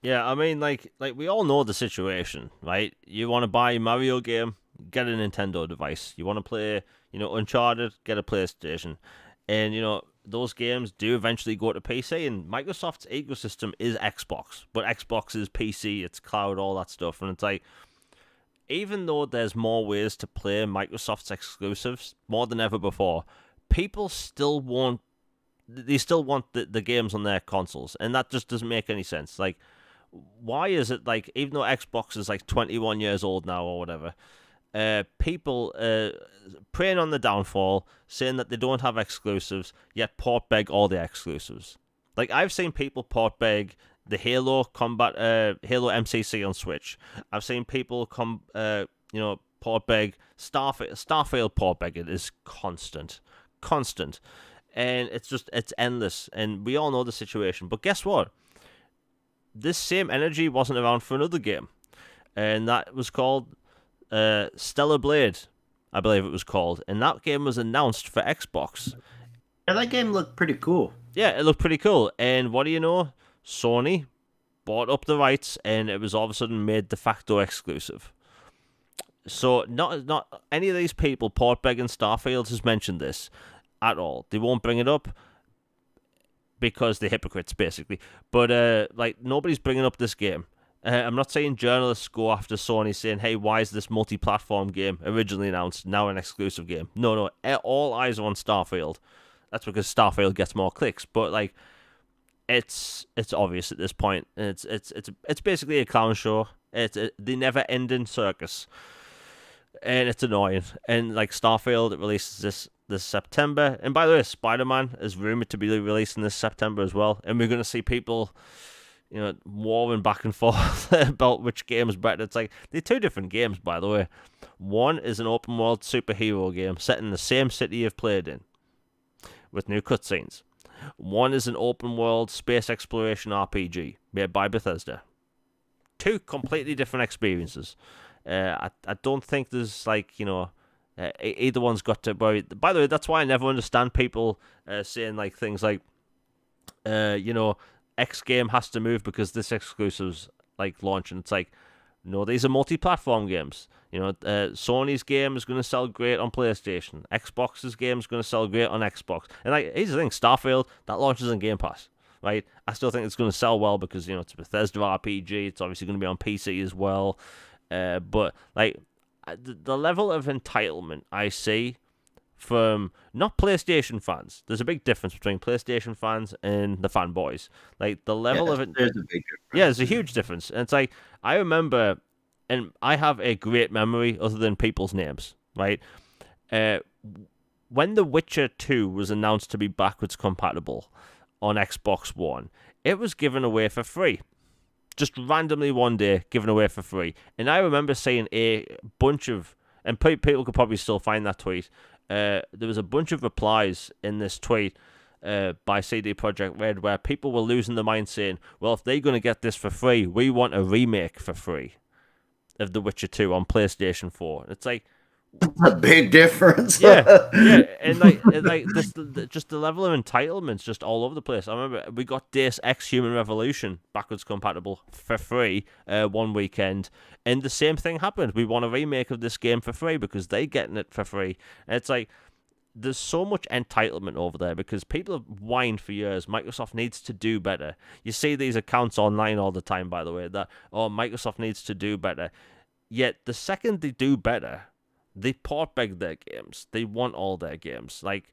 Yeah, I mean, like we all know the situation, right? You want to buy a Mario game, get a Nintendo device. You want to play, Uncharted, get a PlayStation, and those games do eventually go to PC. And Microsoft's ecosystem is Xbox, but Xbox is PC, it's cloud, all that stuff, and it's like even though there's more ways to play Microsoft's exclusives more than ever before, people still want they still want the games on their consoles, and that just doesn't make any sense. Like why is it like even though Xbox is like 21 years old now or whatever, people preying on the downfall, saying that they don't have exclusives, yet port beg all the exclusives. Like I've seen people port beg the Halo MCC on Switch. I've seen people port beg Starfield port begging is constant, and it's endless, and we all know the situation. But guess what? This same energy wasn't around for another game, and that was called Stellar Blade, I believe it was called, and that game was announced for Xbox. Yeah, that game looked pretty cool. Yeah, it looked pretty cool, and what do you know? Sony bought up the rights, and it was all of a sudden made de facto exclusive. So not any of these people, port begging Starfield, has mentioned this at all. They won't bring it up because they're hypocrites, basically. But like nobody's bringing up this game. I'm not saying journalists go after Sony saying, "Hey, why is this multi-platform game originally announced now an exclusive game?" No, all eyes are on Starfield. That's because Starfield gets more clicks. But like, it's obvious at this point. It's basically a clown show. It's the never-ending circus, and it's annoying. And like Starfield, it releases this September. And by the way, Spider-Man is rumored to be releasing this September as well. And we're going to see people, warring back and forth about which game is better. It's like, they're two different games, by the way. One is an open world superhero game set in the same city you've played in, with new cutscenes. One is an open world space exploration RPG made by Bethesda. Two completely different experiences. I don't think there's like, either one's got to. By the way, that's why I never understand people saying like things like, you know, X game has to move because this exclusive's like launching. It's like, no, these are multi-platform games. You know, Sony's game is going to sell great on PlayStation. Xbox's game is going to sell great on Xbox. And like, here's the thing: Starfield that launches in Game Pass, right? I still think it's going to sell well because it's a Bethesda RPG. It's obviously going to be on PC as well. But like, the level of entitlement I see from not PlayStation fans. There's a big difference between PlayStation fans and the fanboys. Like the level of it. There's a big difference. Yeah, there's a huge difference. And it's like I remember, and I have a great memory other than people's names, right? When The Witcher 2 was announced to be backwards compatible on Xbox One, it was given away for free. Just randomly one day, given away for free. And I remember seeing a bunch of, and people could probably still find that tweet. There was a bunch of replies in this tweet by CD Projekt Red where people were losing their mind saying, well, if they're going to get this for free, we want a remake for free of The Witcher 2 on PlayStation 4. It's like, a big difference. yeah, and like this, just the level of entitlements just all over the place. I remember we got Deus Ex Human Revolution backwards compatible for free one weekend, and the same thing happened. We want a remake of this game for free because they're getting it for free. And it's like there's so much entitlement over there because people have whined for years. Microsoft needs to do better. You see these accounts online all the time, by the way, that Microsoft needs to do better. Yet the second they do better, they port beg their games. They want all their games. Like,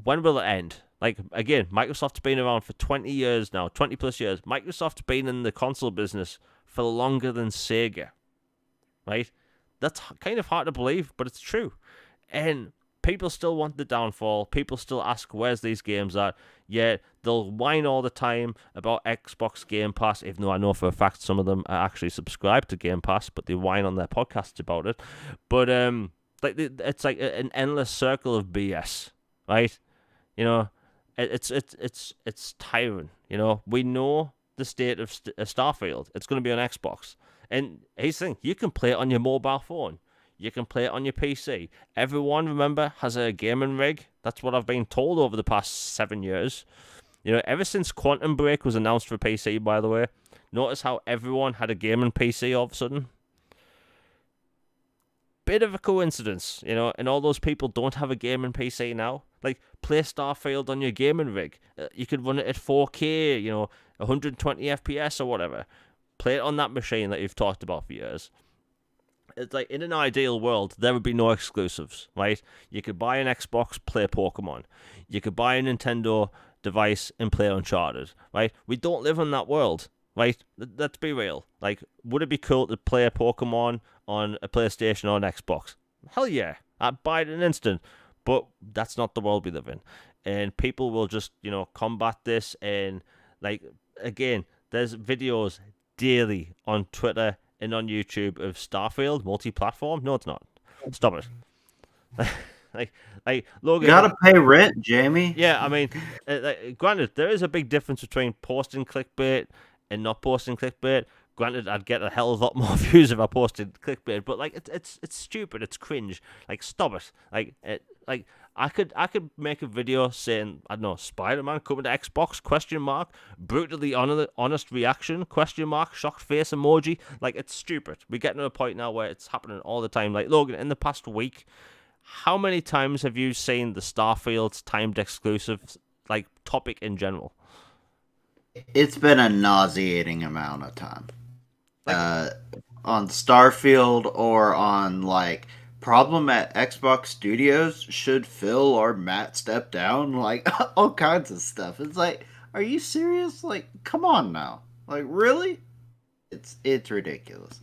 when will it end? Like, again, Microsoft's been around for 20 years now, 20 plus years. Microsoft's been in the console business for longer than Sega, right? That's kind of hard to believe, but it's true. And people still want the downfall. People still ask, where's these games at? Yeah, they'll whine all the time about Xbox Game Pass, even though I know for a fact some of them are actually subscribed to Game Pass, but they whine on their podcasts about it. But like it's like an endless circle of BS, right? You know, it's tiring. You know, we know the state of Starfield. It's going to be on Xbox, and here's the thing: you can play it on your mobile phone. You can play it on your PC. Everyone, remember, has a gaming rig. That's what I've been told over the past 7 years. You know, ever since Quantum Break was announced for PC, by the way, notice how everyone had a gaming PC all of a sudden? Bit of a coincidence, you know, and all those people don't have a gaming PC now. Like, play Starfield on your gaming rig. You could run it at 4K, you know, 120 FPS or whatever. Play it on that machine that you've talked about for years. It's like, in an ideal world, there would be no exclusives, right? You could buy an Xbox, play Pokemon. You could buy a Nintendo device and play Uncharted, right? We don't live in that world, right? Let's be real. Like, would it be cool to play a Pokemon on a PlayStation or an Xbox? Hell yeah. I'd buy it in an instant. But that's not the world we live in. And people will just, you know, combat this. And, like, again, there's videos daily on Twitter and on YouTube of Starfield multi-platform. No, it's not. Stop it. like Logan. You gotta pay rent, Jamie. Yeah, I mean, granted, there is a big difference between posting clickbait and not posting clickbait. Granted, I'd get a hell of a lot more views if I posted clickbait, but like, it's stupid. It's cringe. Like, stop it. Like I could make a video saying, I don't know, Spider-Man coming to Xbox, ? Brutally honest reaction, ? Shocked face emoji. Like, it's stupid. We're getting to a point now where it's happening all the time. Like, Logan, in the past week, how many times have you seen the Starfield's timed exclusive, like, topic in general? It's been a nauseating amount of time. On Starfield or on, like, problem at Xbox Studios, should Phil or Matt step down? Like, all kinds of stuff. It's like, are you serious? Like, come on now. Like, really? It's ridiculous.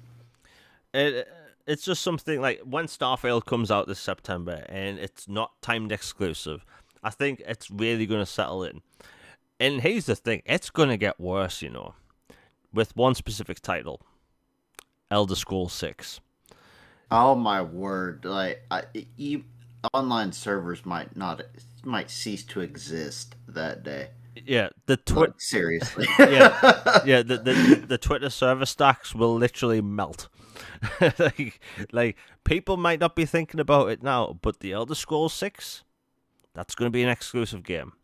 It's just something like when Starfield comes out this September and it's not timed exclusive, I think it's really going to settle in. And here's the thing, it's going to get worse, you know, with one specific title, Elder Scrolls 6. Oh my word! Like, online servers might cease to exist that day. Yeah, seriously. yeah. The Twitter server stacks will literally melt. like people might not be thinking about it now, but the Elder Scrolls 6, that's going to be an exclusive game.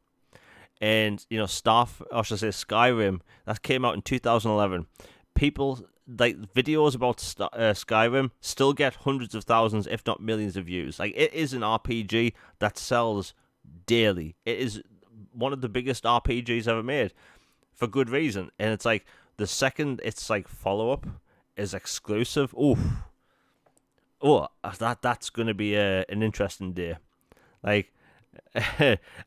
And or should I say Skyrim, that came out in 2011. People like videos about Skyrim still get hundreds of thousands, if not millions, of views. Like, it is an RPG that sells daily. It is one of the biggest RPGs ever made, for good reason. And it's like the second its like follow up is exclusive. That's gonna be an interesting day. Like,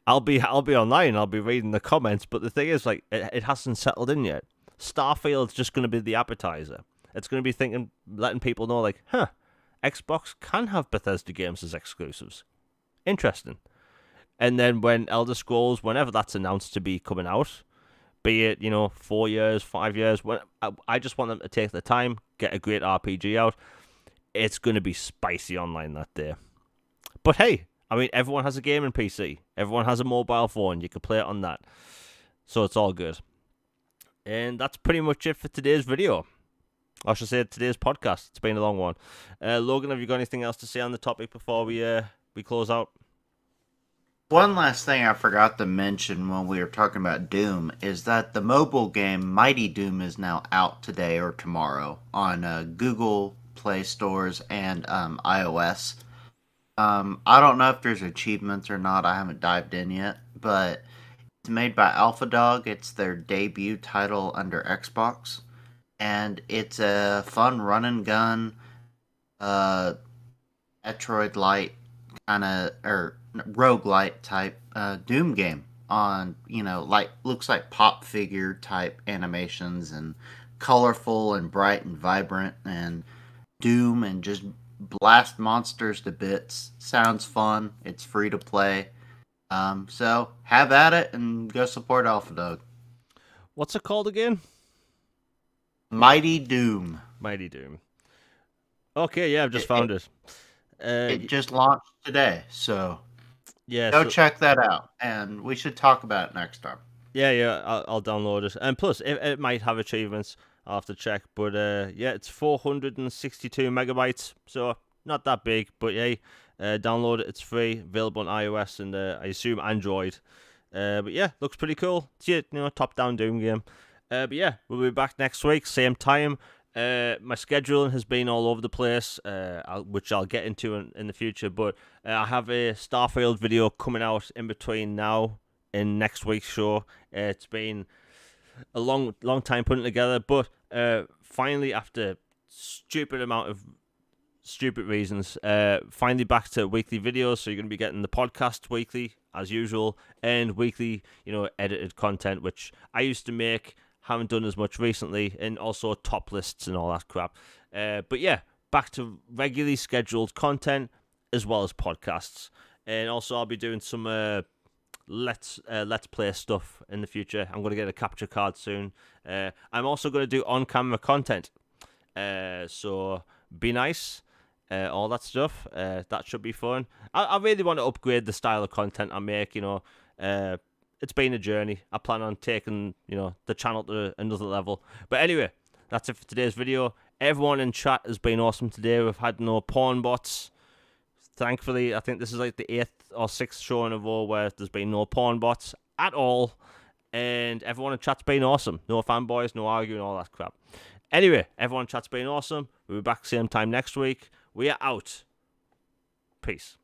I'll be online. I'll be reading the comments. But the thing is, like, it hasn't settled in yet. Starfield's just going to be the appetizer. It's going to be letting people know, like, Xbox can have Bethesda games as exclusives. Interesting. And then when Elder Scrolls, whenever that's announced to be coming out, be it 4 years, 5 years, I just want them to take the time, get a great RPG out. It's going to be spicy online that day. But hey, I mean, everyone has a gaming PC. Everyone has a mobile phone. You can play it on that. So it's all good. And that's pretty much it for today's video. I should say today's podcast. It's been a long one. Logan, have you got anything else to say on the topic before we close out? One last thing I forgot to mention when we were talking about Doom is that the mobile game Mighty Doom is now out today or tomorrow on Google Play Stores and iOS. I don't know if there's achievements or not. I haven't dived in yet, but it's made by AlphaDog. It's their debut title under Xbox, and it's a fun run and gun, Metroid-like kind of or roguelite type Doom game on looks like pop figure type animations and colorful and bright and vibrant and Doom and just blast monsters to bits. Sounds fun. It's free to play. So have at it and go support AlphaDog. What's it called again? Mighty Doom. Mighty Doom. Okay, yeah, I've just found it. It just launched today, so yeah, go check that out. And we should talk about it next time. Yeah, I'll download it. And plus, it might have achievements. I'll have to check. But yeah, it's 462 megabytes, so not that big. But hey, download it. It's free, available on iOS and I assume Android. But yeah, looks pretty cool. It's your top-down Doom game. But yeah, we'll be back next week, same time. My scheduling has been all over the place, which I'll get into in the future. But I have a Starfield video coming out in between now and next week's show. It's been a long time putting it together, but finally, after stupid reasons, finally back to weekly videos. So you're going to be getting the podcast weekly as usual, and weekly, edited content, which I used to make. Haven't done as much recently, and also top lists and all that crap. But yeah, back to regularly scheduled content as well as podcasts, and also I'll be doing some let's play stuff in the future. I'm going to get a capture card soon. I'm also going to do on-camera content, so be nice, all that stuff. That should be fun. I really want to upgrade the style of content I make. It's been a journey. I plan on taking, the channel to another level. But anyway, that's it for today's video. Everyone in chat has been awesome today. We've had no porn bots. Thankfully, I think this is like the 8th or 6th show in a row where there's been no porn bots at all. And everyone in chat's been awesome. No fanboys, no arguing, all that crap. Anyway, everyone in chat's been awesome. We'll be back same time next week. We are out. Peace.